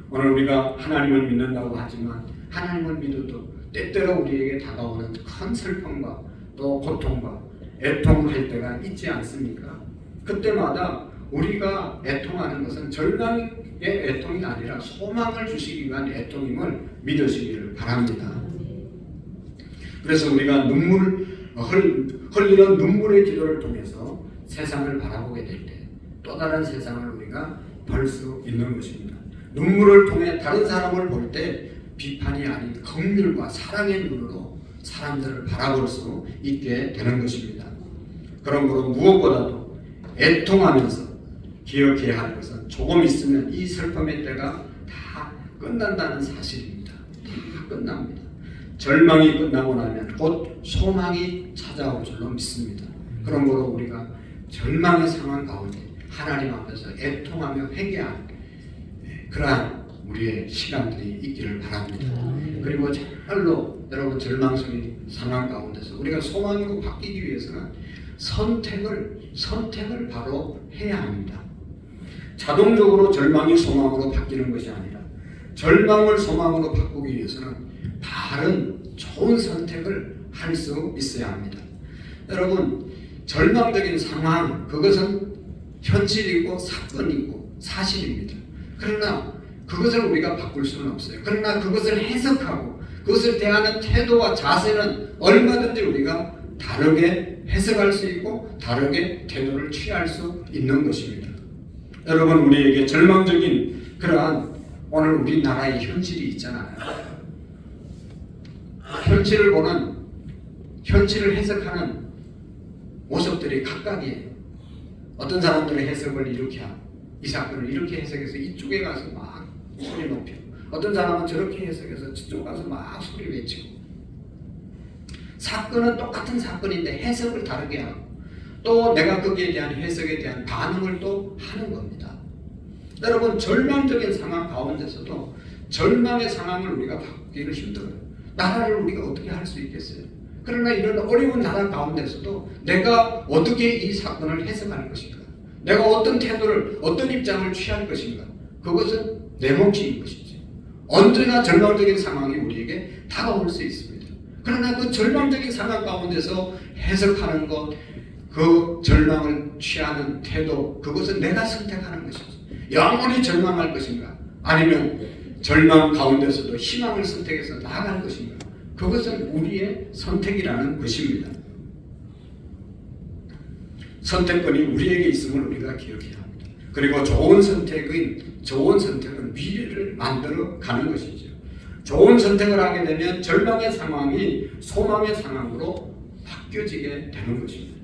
오늘 우리가 하나님을 믿는다고 하지만 하나님을 믿어도 때때로 우리에게 다가오는 큰 슬픔과 또 고통과 애통할 때가 있지 않습니까? 그때마다 우리가 애통하는 것은 절망의 애통이 아니라 소망을 주시기 위한 애통임을 믿으시기를 바랍니다. 그래서 우리가 흘리는 눈물의 기도를 통해서 세상을 바라보게 될 때 또 다른 세상을 우리가 볼 수 있는 것입니다. 눈물을 통해 다른 사람을 볼 때 비판이 아닌 긍휼과 사랑의 눈으로 사람들을 바라볼 수 있게 되는 것입니다. 그러므로 무엇보다도 애통하면서 기억해야 할 것은 조금 있으면 이 슬픔의 때가 다 끝난다는 사실입니다. 다 끝납니다. 절망이 끝나고 나면 곧 소망이 찾아올 줄로 믿습니다. 그러므로 우리가 절망의 상황 가운데 하나님 앞에서 애통하며 회개하는 그러한 우리의 시간들이 있기를 바랍니다. 그리고 정말로 여러분, 절망 속의 상황 가운데서 우리가 소망으로 바뀌기 위해서는 선택을 바로 해야 합니다. 자동적으로 절망이 소망으로 바뀌는 것이 아니라 절망을 소망으로 바꾸기 위해서는 바른 좋은 선택을 할 수 있어야 합니다. 여러분, 절망적인 상황, 그것은 현실이고 사건이고 사실입니다. 그러나 그것을 우리가 바꿀 수는 없어요. 그러나 그것을 해석하고 그것을 대하는 태도와 자세는 얼마든지 우리가 다르게 해석할 수 있고 다르게 태도를 취할 수 있는 것입니다. 여러분, 우리에게 절망적인 그러한 오늘 우리나라의 현실이 있잖아요. 현실을 보는, 현실을 해석하는 모습들이 각각이에요. 어떤 사람들은 해석을 이렇게 하고 이 사건을 이렇게 해석해서 이쪽에 가서 막 소리 높이고, 어떤 사람은 저렇게 해석해서 저쪽 가서 막 소리 외치고, 사건은 똑같은 사건인데 해석을 다르게 하고 또 내가 거기에 대한 해석에 대한 반응을 또 하는 겁니다. 여러분, 절망적인 상황 가운데서도 절망의 상황을 우리가 바꾸기는 힘들어요. 나라를 우리가 어떻게 할 수 있겠어요? 그러나 이런 어려운 나라 가운데서도 내가 어떻게 이 사건을 해석할 것인가? 내가 어떤 태도를, 어떤 입장을 취할 것인가? 그것은 내 몫인 것이지. 언제나 절망적인 상황이 우리에게 다가올 수 있습니다. 그러나 그 절망적인 상황 가운데서 해석하는 것, 그 절망을 취하는 태도, 그것은 내가 선택하는 것이지. 영원히 절망할 것인가? 아니면 절망 가운데서도 희망을 선택해서 나아갈 것인가? 그것은 우리의 선택이라는 것입니다. 선택권이 우리에게 있음을 우리가 기억해야 합니다. 그리고 좋은 선택은 미래를 만들어 가는 것이죠. 좋은 선택을 하게 되면 절망의 상황이 소망의 상황으로 바뀌어지게 되는 것입니다.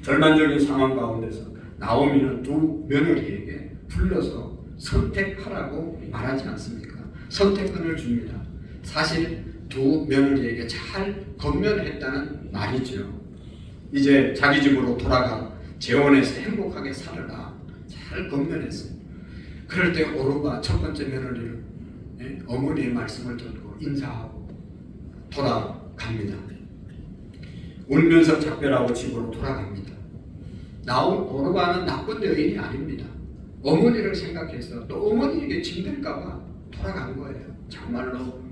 절망적인 상황 가운데서 나오미는 두 며느리에게 불러서 선택하라고 말하지 않습니까? 선택권을 줍니다. 사실 두 며느리에게 잘 건면했다는 말이죠. 이제 자기 집으로 돌아가 재혼해서 행복하게 살아라. 잘 건면했어요. 그럴 때 오르바 첫 번째 며느리는 어머니의 말씀을 듣고 인사하고 돌아갑니다. 울면서 작별하고 집으로 돌아갑니다. 나온 오르바는 나쁜 여인이 아닙니다. 어머니를 생각해서 또 어머니에게 짐될까봐 돌아간 거예요. 정말로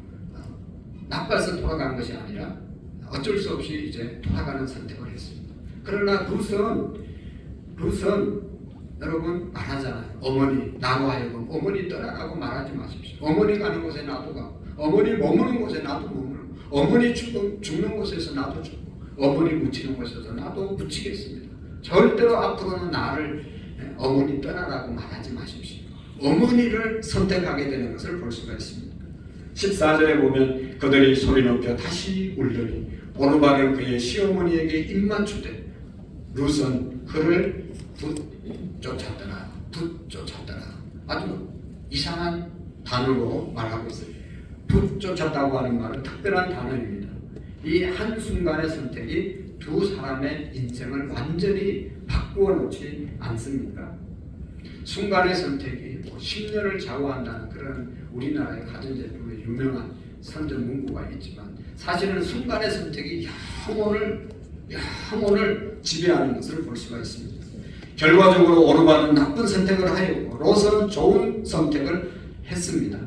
나빠서 돌아간 것이 아니라 어쩔 수 없이 이제 돌아가는 선택을 했습니다. 그러나 룻은 여러분 말하잖아요. 어머니 나로 하여금 어머니 떠나가고 말하지 마십시오. 어머니 가는 곳에 나도 가고, 어머니 머무는 곳에 나도 머무르고, 어머니 죽는 곳에서 나도 죽고, 어머니 묻히는 곳에서 나도 묻히겠습니다. 절대로 앞으로는 나를 어머니 떠나라고 말하지 마십시오. 어머니를 선택하게 되는 것을 볼 수가 있습니다. 14절에 보면 그들이 소리 높여 다시 울더니 오르바는 그의 시어머니에게 입맞추되 룻은 그를 붙쫓았더라. 아주 이상한 단어로 말하고 있어요. 붙쫓았다고 하는 말은 특별한 단어입니다. 이 한순간의 선택이 두 사람의 인생을 완전히 바꾸어 놓지 않습니까? 순간의 선택이 10년을 좌우한다는 그런 우리나라의 가전제품의 유명한 선전 문구가 있지만, 사실은 순간의 선택이 영혼을 지배하는 것을 볼 수가 있습니다. 결과적으로 오르바는 나쁜 선택을 하였고 롯은 좋은 선택을 했습니다.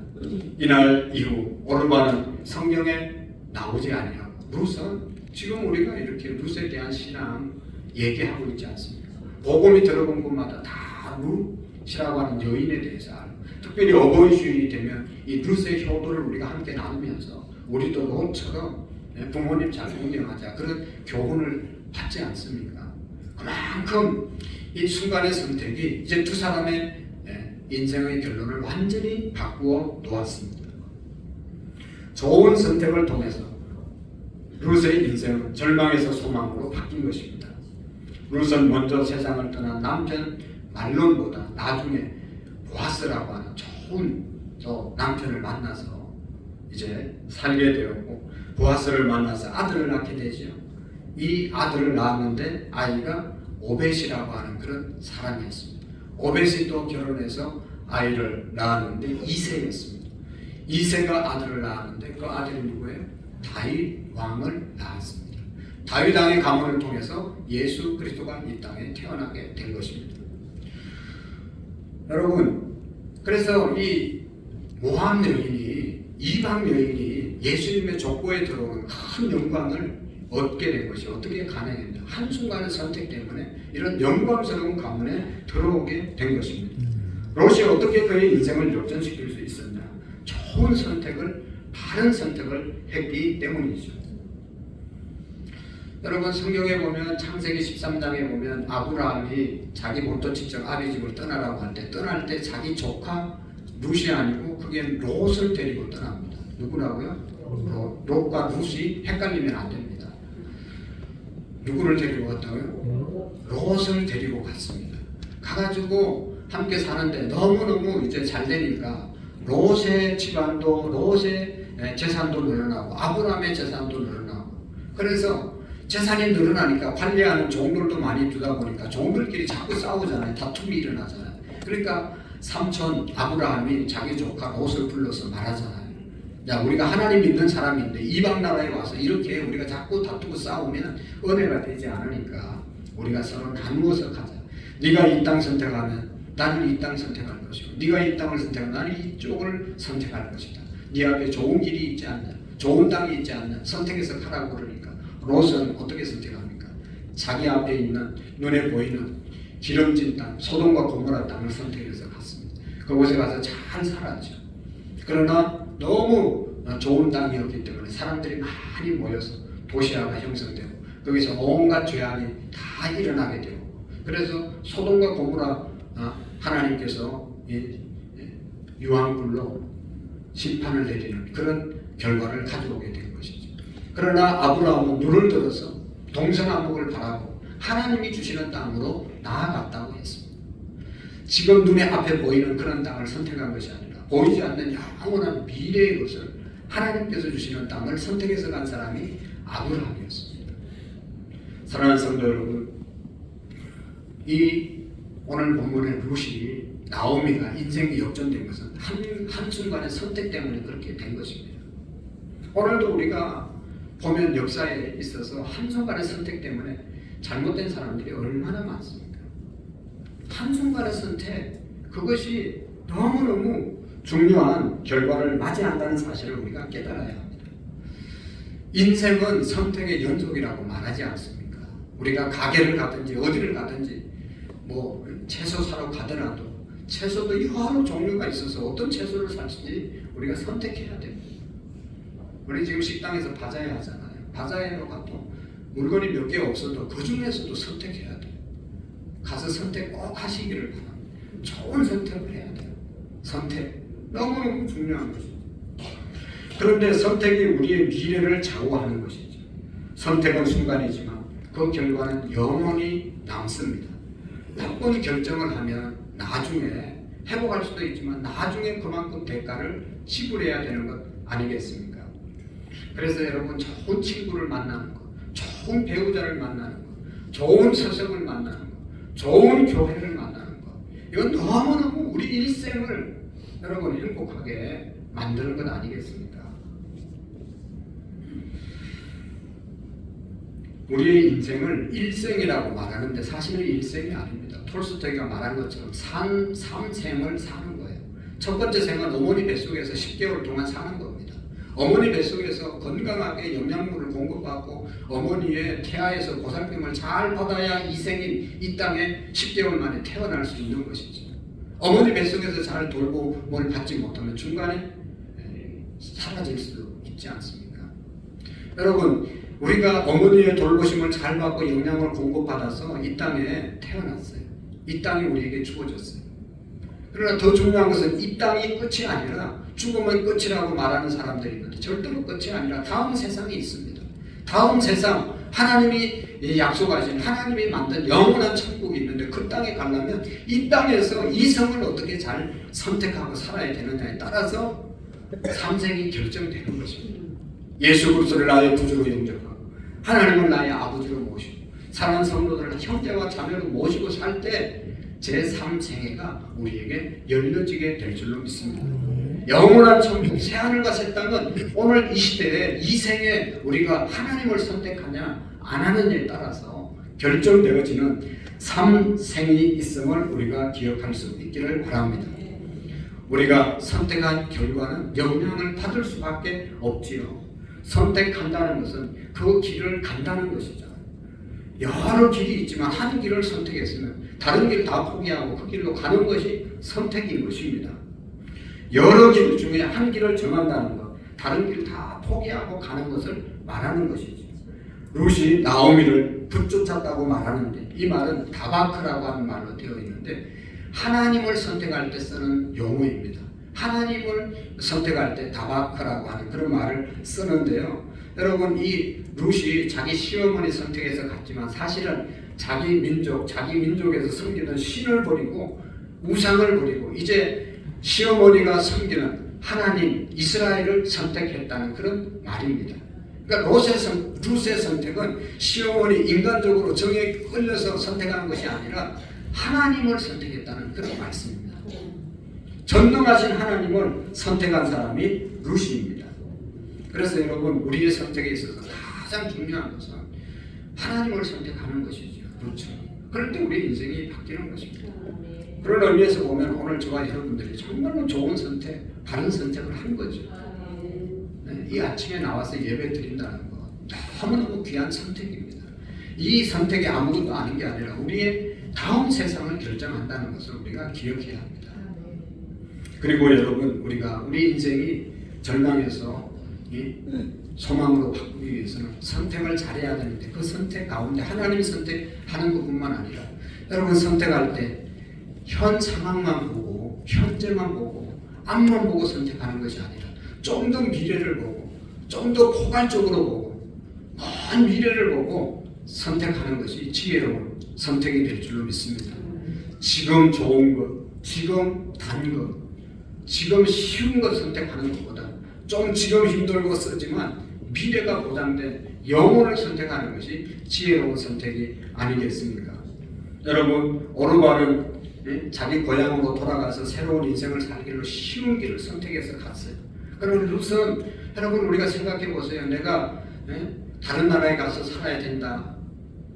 이날 이후 오르바는 성경에 나오지 아니하고 룻은 지금 우리가 이렇게 룻에 대한 신앙 얘기하고 있지 않습니까? 복음이 들어본 곳마다 다 룻이라고 하는 여인에 대해서 알고, 특별히 어버이 주일이 되면 이 룻의 효도를 우리가 함께 나누면서 우리도 롯처럼 부모님 잘 존경하자, 그런 교훈을 받지 않습니까? 그만큼 이 순간의 선택이 이제 두 사람의 인생의 결론을 완전히 바꾸어 놓았습니다. 좋은 선택을 통해서 룻의 인생은 절망에서 소망으로 바뀐 것입니다. 룻은 먼저 세상을 떠난 남편 말론보다 나중에 보아스라고 하는 좋은 남편을 만나서 이제 살게 되었고, 보아스를 만나서 아들을 낳게 되죠. 이 아들을 낳았는데 아이가 오벳이라고 하는 그런 사람이었습니다. 오벳이 또 결혼해서 아이를 낳았는데 이새였습니다. 이새가 아들을 낳았는데 그 아들이 누구예요? 다윗 왕을 낳았습니다. 다윗 왕의 가문을 통해서 예수 그리스도가 이 땅에 태어나게 된 것입니다. 여러분, 그래서 이 모함 여인이, 이방 여인이 예수님의 족보에 들어오는 큰 영광을 얻게 된 것이 어떻게 가능했냐? 한순간의 선택 때문에 이런 영광스러운 가문에 들어오게 된 것입니다. 롯이 어떻게 그의 인생을 역전시킬 수 있었냐? 좋은 선택을, 바른 선택을 했기 때문이죠. 여러분, 성경에 보면 창세기 13장에 보면 아브라함이 자기 본토 친척 아비 집을 떠나라고 할 때, 떠날 때 자기 조카 룻이 아니고 그게 롯을 데리고 떠납니다. 누구라고요? 롯과 룻이 헷갈리면 안 됩니다. 누구를 데리고 갔다고요? 롯을 데리고 갔습니다. 가가지고 함께 사는데 너무너무 이제 잘 되니까 롯의 집안도, 롯의 재산도 늘어나고 아브라함의 재산도 늘어나고, 그래서 재산이 늘어나니까 관리하는 종들도 많이 두다 보니까 종들끼리 자꾸 싸우잖아요. 다툼이 일어나잖아요. 그러니까 삼촌 아브라함이 자기 조카 롯을 불러서 말하잖아요. 야, 우리가 하나님 믿는 사람인데 이방 나라에 와서 이렇게 우리가 자꾸 다투고 싸우면 은혜가 되지 않으니까 우리가 서로 나누어서 가자. 네가 이 땅 선택하면 나는 이 땅 선택할 것이고, 네가 이 땅을 선택하면 나는 이쪽을 선택할 것이다. 네 앞에 좋은 길이 있지 않냐, 좋은 땅이 있지 않냐, 선택해서 가라고 그러니까 롯은 어떻게 선택합니까? 자기 앞에 있는 눈에 보이는 기름진 땅, 소돔과 고모라 땅을 선택해서 갔습니다. 그곳에 가서 잘 살았죠. 그러나 너무 좋은 땅이었기 때문에 사람들이 많이 모여서 도시화가 형성되고 거기서 온갖 죄악이 다 일어나게 되고, 그래서 소돔과 고모라 하나님께서 유황불로 심판을 내리는 그런 결과를 가져오게 된 것이죠. 그러나 아브라함은 눈을 들어서 동서남북을 바라고 하나님이 주시는 땅으로 나아갔다고 했습니다. 지금 눈에 앞에 보이는 그런 땅을 선택한 것이 아니라 보이지 않는 영원한 미래의 것을, 하나님께서 주시는 땅을 선택해서 간 사람이 아브라함이었습니다. 사랑하는 성도 여러분, 이 오늘 본문의 룻이, 나오미가 인생이 역전된 것은 한순간의 선택 때문에 그렇게 된 것입니다. 오늘도 우리가 보면 역사에 있어서 한순간의 선택 때문에 잘못된 사람들이 얼마나 많습니까? 한순간의 선택, 그것이 너무너무 중요한 결과를 맞이한다는 사실을 우리가 깨달아야 합니다. 인생은 선택의 연속이라고 말하지 않습니까? 우리가 가게를 가든지 어디를 가든지 채소 사러 가더라도 채소도 여러 종류가 있어서 어떤 채소를 살지 우리가 선택해야 됩니다. 우리 지금 식당에서 바자회 하잖아요. 바자회로 가도 물건이 몇 개 없어도 그 중에서도 선택해야 돼요. 가서 선택 꼭 하시기를 바랍니다. 좋은 선택을 해야 돼요. 선택 너무너무 중요한 것이죠. 그런데 선택이 우리의 미래를 좌우하는 것이죠. 선택은 순간이지만 그 결과는 영원히 남습니다. 나쁜 결정을 하면 나중에 회복할 수도 있지만 나중에 그만큼 대가를 지불해야 되는 것 아니겠습니까? 그래서 여러분, 좋은 친구를 만나는 것, 좋은 배우자를 만나는 것, 좋은 서석을 만나는 것, 좋은 교회를 만나는 것, 이건 너무너무 우리 일생을 여러분 행복하게 만드는 것 아니겠습니까? 우리의 인생을 일생이라고 말하는데 사실은 일생이 아닙니다. 톨스토이가 말한 것처럼 3생을 사는 거예요. 첫 번째 생은 어머니 뱃속에서 10개월 동안 사는 겁니다. 어머니 뱃속에서 건강하게 영양분을 공급받고 어머니의 태아에서 보살핌을 잘 받아야 이 생인 이 땅에 10개월 만에 태어날 수 있는 것이죠. 어머니 뱃속에서 잘 돌봄을 받지 못하면 중간에 사라질 수 있지 않습니까? 여러분, 우리가 어머니의 돌보심을 잘 받고 영양을 공급받아서 이 땅에 태어났어요. 이 땅이 우리에게 주어졌어요. 그러나 더 중요한 것은 이 땅이 끝이 아니라 죽으면 끝이라고 말하는 사람들이 있는데 절대로 끝이 아니라 다음 세상이 있습니다. 다음 세상, 하나님이 약속하신, 하나님이 만든 영원한 천국이 있는데 그 땅에 가려면 이 땅에서 이 성을 어떻게 잘 선택하고 살아야 되느냐에 따라서 삼생이 결정되는 것입니다. 예수 그리스도를 나의 구주로 영접하고 하나님을 나의 아버지로 모시고 사랑하는 성도들을 형제와 자매로 모시고 살 때 제3생애가 우리에게 열려지게 될 줄로 믿습니다. 영원한 천국, 새하늘과 새 땅은 오늘 이 시대에 이 생에 우리가 하나님을 선택하냐 안 하느냐에 따라서 결정되어지는 3생이 있음을 우리가 기억할 수 있기를 바랍니다. 우리가 선택한 결과는 영향을 받을 수밖에 없지요. 선택한다는 것은 그 길을 간다는 것이죠. 여러 길이 있지만 한 길을 선택했으면 다른 길 다 포기하고 그 길로 가는 것이 선택인 것입니다. 여러 길 중에 한 길을 정한다는 것, 다른 길 다 포기하고 가는 것을 말하는 것이죠. 룻이 나오미를 붙쫓았다고 말하는데 이 말은 다바크라고 하는 말로 되어 있는데 하나님을 선택할 때 쓰는 용어입니다. 하나님을 선택할 때 다바크라고 하는 그런 말을 쓰는데요. 여러분, 이 룻이 자기 시어머니 선택해서 갔지만 사실은 자기 민족에서 섬기던 신을 버리고 우상을 버리고 이제 시어머니가 섬기는 하나님 이스라엘을 선택했다는 그런 말입니다. 그러니까 룻의 선택은 시어머니 인간적으로 정에 끌려서 선택하는 것이 아니라 하나님을 선택했다는 그런 말씀입니다. 전능하신 하나님을 선택한 사람이 룻입니다. 그래서 여러분, 우리의 선택에 있어서 가장 중요한 것은 하나님을 선택하는 것이죠. 그렇죠. 그럴 때 우리 인생이 바뀌는 것입니다. 그런 의미에서 보면 오늘 저와 여러분들이 정말로 좋은 선택, 바른 선택을 한 거죠. 이 아침에 나와서 예배 드린다는 것 너무너무 귀한 선택입니다. 이 선택이 아무것도 아닌 게 아니라 우리의 다음 세상을 결정한다는 것을 우리가 기억해야 합니다. 그리고 여러분, 우리 인생이 절망에서 이 소망으로 바꾸기 위해서는 선택을 잘해야 되는데, 그 선택 가운데 하나님이 선택하는 것뿐만 아니라 여러분 선택할 때 현 상황만 보고 현재만 보고 앞만 보고 선택하는 것이 아니라 좀 더 미래를 보고 좀 더 포괄적으로 보고 먼 미래를 보고 선택하는 것이 지혜로운 선택이 될 줄로 믿습니다. 지금 좋은 것, 지금 단 것, 지금 쉬운 것 선택하는 것보다 좀 지금 힘들고 쓰지만 미래가 보장된 영혼을 선택하는 것이 지혜로운 선택이 아니겠습니까? 여러분, 오르바는 자기 고향으로 돌아가서 새로운 인생을 살기로 쉬운 길을 선택해서 갔어요. 그럼 룻은, 여러분 우리가 생각해 보세요. 내가 다른 나라에 가서 살아야 된다.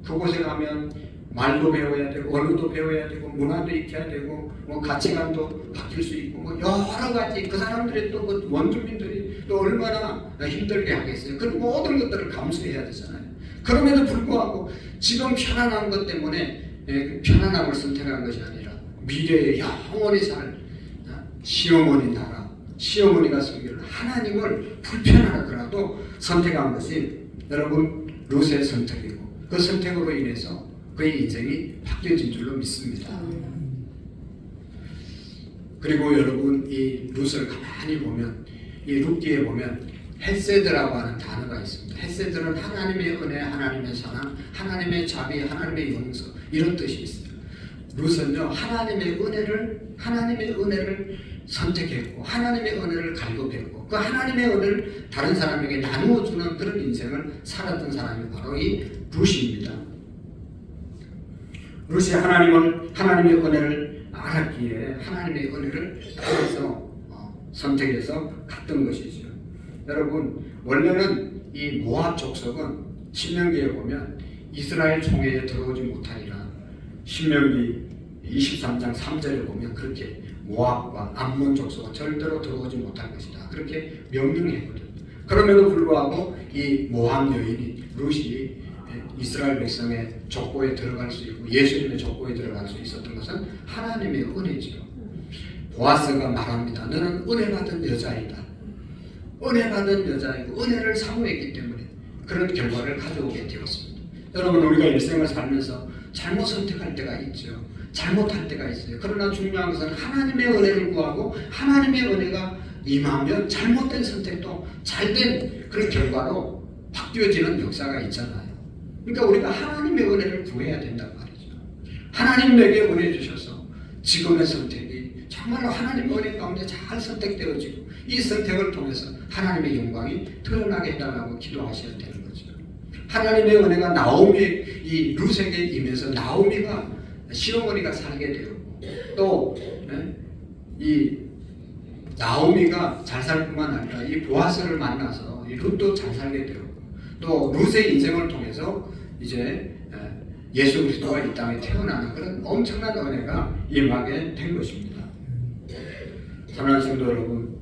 그곳에 가면 말도 배워야 되고 언어도 배워야 되고 문화도 익혀야 되고 뭐 가치관도 바뀔 수 있고 뭐 여러 가지, 그 사람들이 또 그 원주민들이 또 얼마나 힘들게 하겠어요. 그 모든 것들을 감수해야 되잖아요. 그럼에도 불구하고 지금 편안한 것 때문에 편안함을 선택한 것이 아니라 미래에 영원히 살 시어머니 나라, 시어머니가 섬기는 하나님을 불편하더라도 선택한 것이 여러분 룻의 선택이고, 그 선택으로 인해서 그의 인생이 바뀌어진 줄로 믿습니다. 그리고 여러분, 이 룻을 가만히 보면, 이 룻기에 보면 헤세드라고 하는 단어가 있습니다. 헤세드는 하나님의 은혜, 하나님의 사랑, 하나님의 자비, 하나님의 용서, 이런 뜻이 있어요. 룻은요, 하나님의 은혜를 선택했고 하나님의 은혜를 갈급했고 그 하나님의 은혜를 다른 사람에게 나누어 주는 그런 인생을 살았던 사람이 바로 이 룻입니다. 룻이 하나님의 은혜를 알았기에 하나님의 은혜를 따라서 선택해서 갔던 것이죠. 여러분, 원래는 이 모압 족속은 신명기에 보면 이스라엘 총회에 들어오지 못하리라. 신명기 23장 3절에 보면 그렇게 모압과 암몬 족속은 절대로 들어오지 못할 것이다. 그렇게 명령했거든요. 그럼에도 불구하고 이 모압 여인이 룻이 이스라엘 백성의 족보에 들어갈 수 있고 예수님의 족보에 들어갈 수 있었던 것은 하나님의 은혜지요. 보아스가 말합니다. 너는 은혜 받은 여자이다. 은혜 받은 여자이고 은혜를 사모했기 때문에 그런 결과를 가져오게 되었습니다. 여러분, 우리가 일생을 살면서 잘못 선택할 때가 있죠. 잘못할 때가 있어요. 그러나 중요한 것은 하나님의 은혜를 구하고 하나님의 은혜가 임하면 잘못된 선택도 잘된 그런 결과로 바뀌어지는 역사가 있잖아요. 그러니까 우리가 하나님의 은혜를 구해야 된단 말이죠. 하나님 내게 은혜 주셔서 지금의 선택이 정말로 하나님의 은혜 가운데 잘 선택되어지고 이 선택을 통해서 하나님의 영광이 드러나게 해달라고 기도하셔야 되는 거죠. 하나님의 은혜가 나오미, 이 룻에게 임해서 나오미가 시어머니가 살게 되었고, 또 이 나오미가 잘 살 뿐만 아니라 이 보아스를 만나서 이 룻도 잘 살게 되었고, 또 룻의 인생을 통해서 이제 예수 그리스도가 이 땅에 태어나는 그런 엄청난 은혜가 임하게 된 것입니다. 사랑하는 성도 여러분,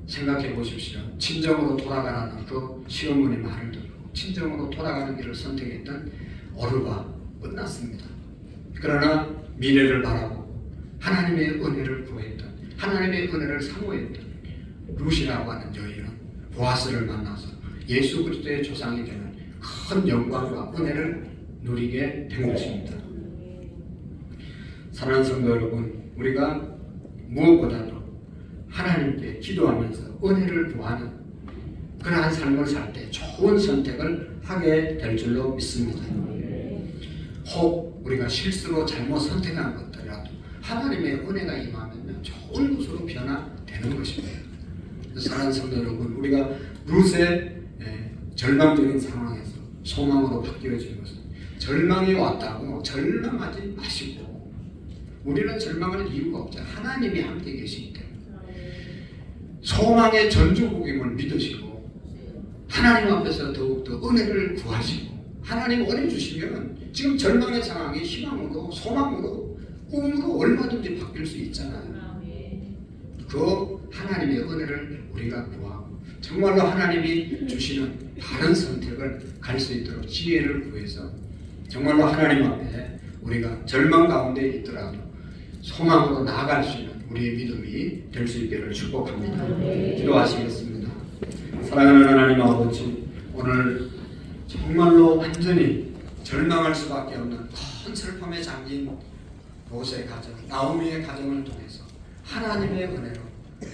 생각해 보십시오. 친정으로 돌아가라는 그 시어머니 말을 듣고 친정으로 돌아가는 길을 선택했던 오르바 끝났습니다. 그러나 미래를 바라보고 하나님의 은혜를 구했던, 하나님의 은혜를 사모했던 룻이라고 하는 여인은 보아스를 만나서 예수 그리스도의 조상이 되는 큰 영광과 은혜를 누리게 된 것입니다. 사랑하는 성도 여러분, 우리가 무엇보다도 하나님께 기도하면서 은혜를 구하는 그러한 삶을 살 때 좋은 선택을 하게 될 줄로 믿습니다. 혹 우리가 실수로 잘못 선택한 것들이라도 하나님의 은혜가 임하면 좋은 것으로 변화되는 것입니다. 사랑하는 성도 여러분, 우리가 룻의 절망적인 상황에서 소망으로 바뀌어진 것은 절망이 왔다고 절망하지 마시고, 우리는 절망할 이유가 없죠. 하나님이 함께 계시기 때문에 소망의 전주복임을 믿으시고 하나님 앞에서 더욱더 은혜를 구하시고, 하나님 은혜 주시면 지금 절망의 상황이 희망으로, 소망으로, 꿈으로 얼마든지 바뀔 수 있잖아요. 그 하나님의 은혜를 우리가 구하고 정말로 하나님이 주시는 바른 선택을 갈 수 있도록 지혜를 구해서 정말로 하나님 앞에 우리가 절망 가운데 있더라도 소망으로 나아갈 수 있는 우리의 믿음이 될 수 있기를 축복합니다. 기도하시겠습니다. 사랑하는 하나님 아버지, 오늘 정말로 완전히 절망할 수밖에 없는 큰 슬픔에 잠긴 롯의 가정, 나오미의 가정을 통해서 하나님의 은혜로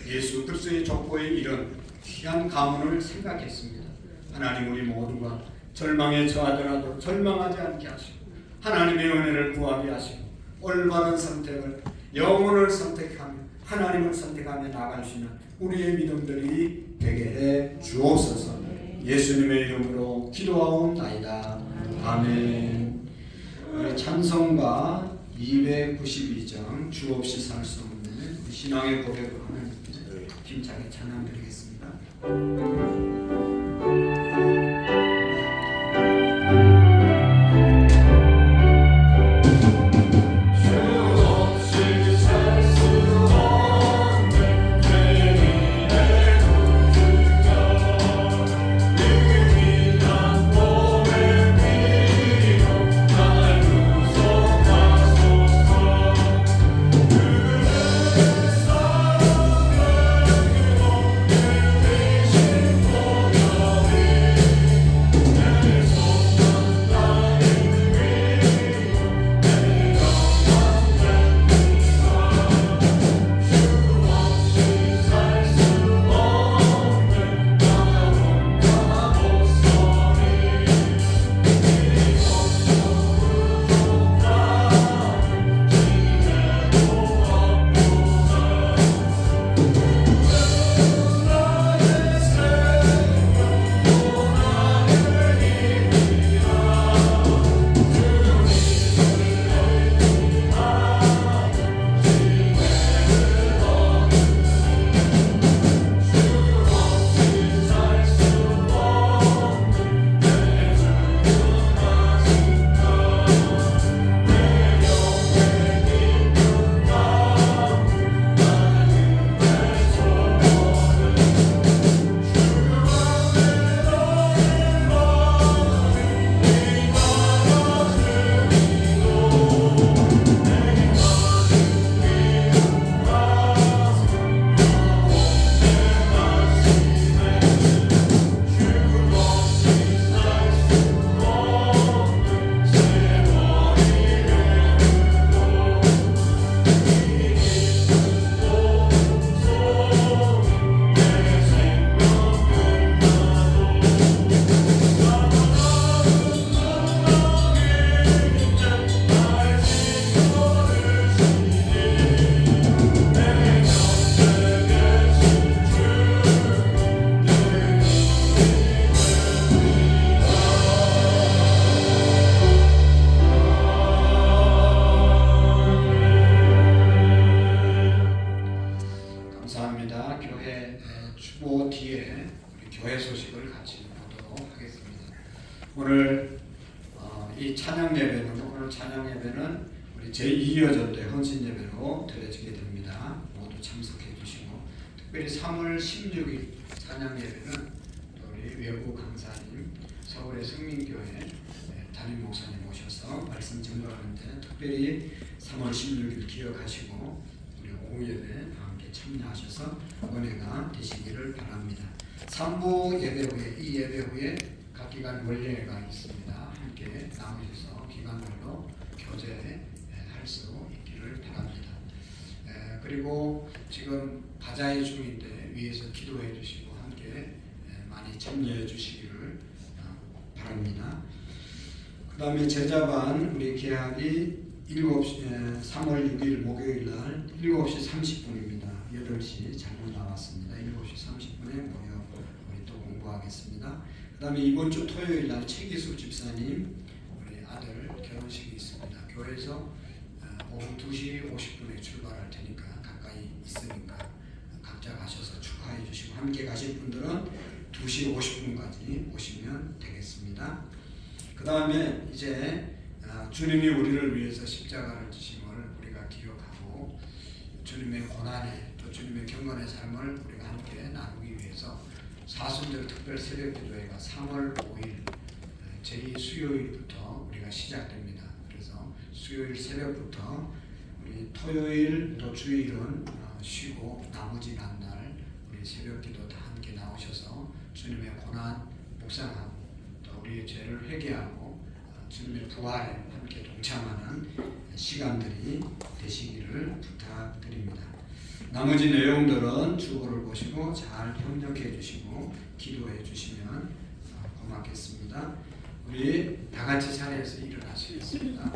예수 그리스도의 족보에 이른 귀한 가문을 생각했습니다. 하나님, 우리 모두가 절망에 처하더라도 절망하지 않게 하시고 하나님의 은혜를 구하게 하시고 올바른 선택을, 영혼을 선택하며 하나님을 선택하며 나아갈 수 있는 우리의 믿음들이 되게 해 주옵소서. 예수님의 이름으로 기도하옵나이다. 아멘. 우리 찬송가 292장 주 없이 살 수 없는 신앙의 고백을 하는 힘차게 찬양드리겠습니다. 오늘 이 찬양 예배는 오늘 찬양 예배는 우리 제2여전대 헌신 예배로 드려지게 됩니다. 모두 참석해 주시고 특별히 3월 16일 찬양 예배는 또 우리 외부 강사님 서울의 성민교회 담임 목사님 오셔서 말씀 증거하는데 특별히 3월 16일 기억하시고 우리 오후 예배 함께 참여하셔서 은혜가 되시기를 바랍니다. 3부 예배 후에 이 예배 후에 각 기관 원례가 있습니다. 함께 나오셔서 기관별로 교제할 수 있기를 바랍니다. 그리고 지금 바자회 중인데 위에서 기도해 주시고 함께 많이 참여해 주시기를 바랍니다. 그 다음에 제자반 우리 개학이 3월 6일 목요일 날 7시 30분입니다. 8시 잘못 나왔습니다. 7시 30분에 모여 우리 또 공부하겠습니다. 그 다음에 이번 주 토요일 날 최기수 집사님 우리 아들 결혼식이 있습니다. 교회에서 오후 2시 50분에 출발할 테니까 가까이 있으니까 각자 가셔서 축하해 주시고 함께 가실 분들은 2시 50분까지 오시면 되겠습니다. 그 다음에 이제 주님이 우리를 위해서 십자가를 지심을 우리가 기억하고 주님의 고난에 또 주님의 경건의 삶을 우리가 함께 나누기 위해서 사순절 특별 새벽기도회가 3월 5일 제2수요일부터 우리가 시작됩니다. 그래서 수요일 새벽부터 우리 토요일 또 주일은 쉬고 나머지 난날 우리 새벽기도 다 함께 나오셔서 주님의 고난 묵상하고 또 우리의 죄를 회개하고 주님의 부활에 함께 동참하는 시간들이 되시기를 부탁드립니다. 나머지 내용들은 주보를 보시고 잘 협력해 주시고 기도해 주시면 고맙겠습니다. 우리 다 같이 자리에서 일어나시겠습니다.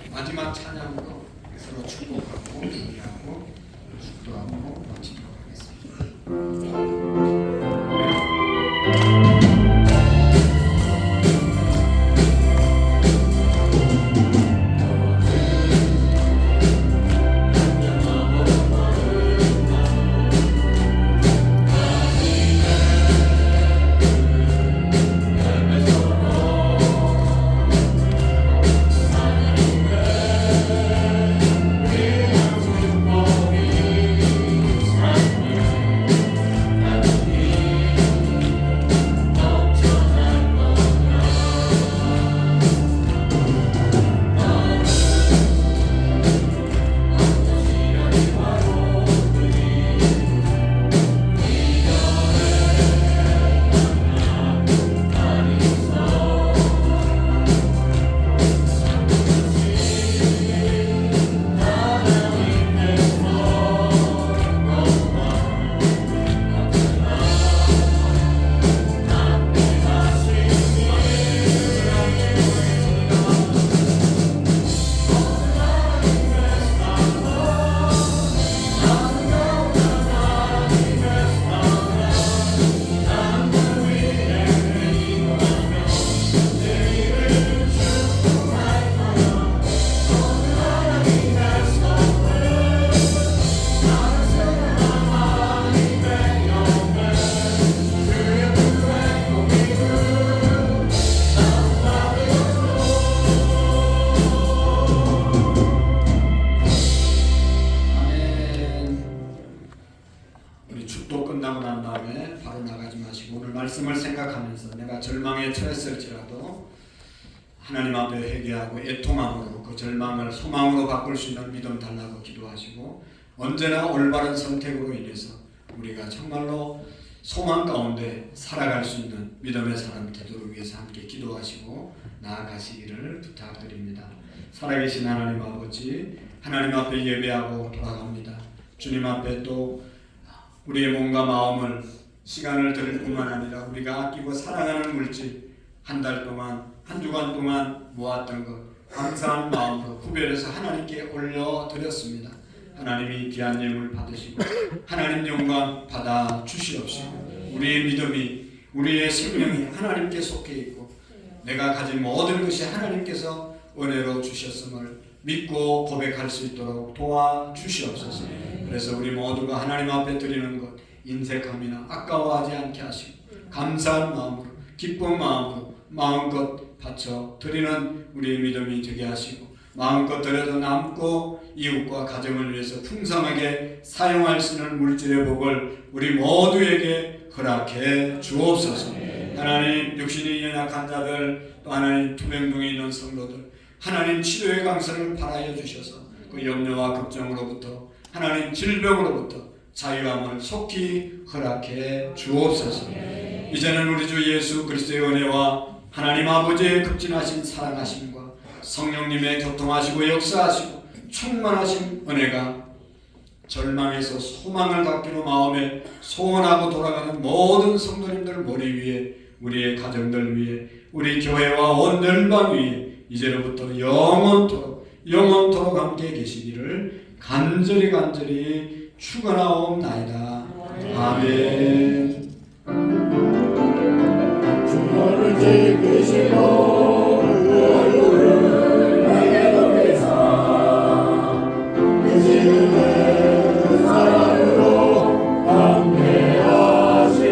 마지막 찬양으로 서로 축복하고 기도하고 축도하고 마치도록 하겠습니다. 말씀을 생각하면서 내가 절망에 처했을지라도 하나님 앞에 회개하고 애통함으로 그 절망을 소망으로 바꿀 수 있는 믿음 달라고 기도하시고 언제나 올바른 선택으로 인해서 우리가 정말로 소망 가운데 살아갈 수 있는 믿음의 사람 되도록 위해서 함께 기도하시고 나아가시기를 부탁드립니다. 살아계신 하나님 아버지, 하나님 앞에 예배하고 돌아갑니다. 주님 앞에 또 우리의 몸과 마음을 시간을 드릴 뿐만 아니라 우리가 아끼고 사랑하는 물질 한 달 동안 한 주간 동안 모았던 것 감사한 마음으로 구별해서 하나님께 올려드렸습니다. 하나님이 귀한 예물 받으시고 하나님 영광 받아 주시옵시고 우리의 믿음이 우리의 생명이 하나님께 속해 있고 내가 가진 모든 것이 하나님께서 은혜로 주셨음을 믿고 고백할 수 있도록 도와주시옵소서. 그래서 우리 모두가 하나님 앞에 드리는 것 인색함이나 아까워하지 않게 하시고 감사한 마음으로 기쁜 마음으로 마음껏 바쳐 드리는 우리의 믿음이 되게 하시고 마음껏 드려도 남고 이웃과 가정을 위해서 풍성하게 사용할 수 있는 물질의 복을 우리 모두에게 허락해 주옵소서. 하나님 육신이 연약한 자들 또 하나님 투병동에 있는 성도들 하나님 치료의 강선을 발하여 주셔서 그 염려와 걱정으로부터 하나님 질병으로부터 자유함을 속히 허락해 주옵소서. 이제는 우리 주 예수 그리스도의 은혜와 하나님 아버지의 극진하신 사랑하심과 성령님의 교통하시고 역사하시고 충만하신 은혜가 절망에서 소망을 갖기로 마음에 소원하고 돌아가는 모든 성도님들 머리 위에 우리의 가정들 위에 우리 교회와 온 열방 위에 이제로부터 영원토록 함께 계시기를 간절히 축원하옵나이다. 아멘. 주를 지키시고 얼굴을 내게 높이사 계시는 사랑으로 함께하시니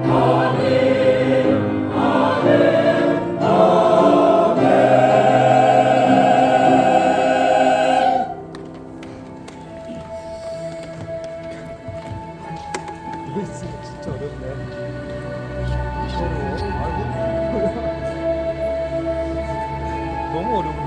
아멘 아멘 아멘. 진짜 어렵네. 어려워. 아이고. 너무 어려워.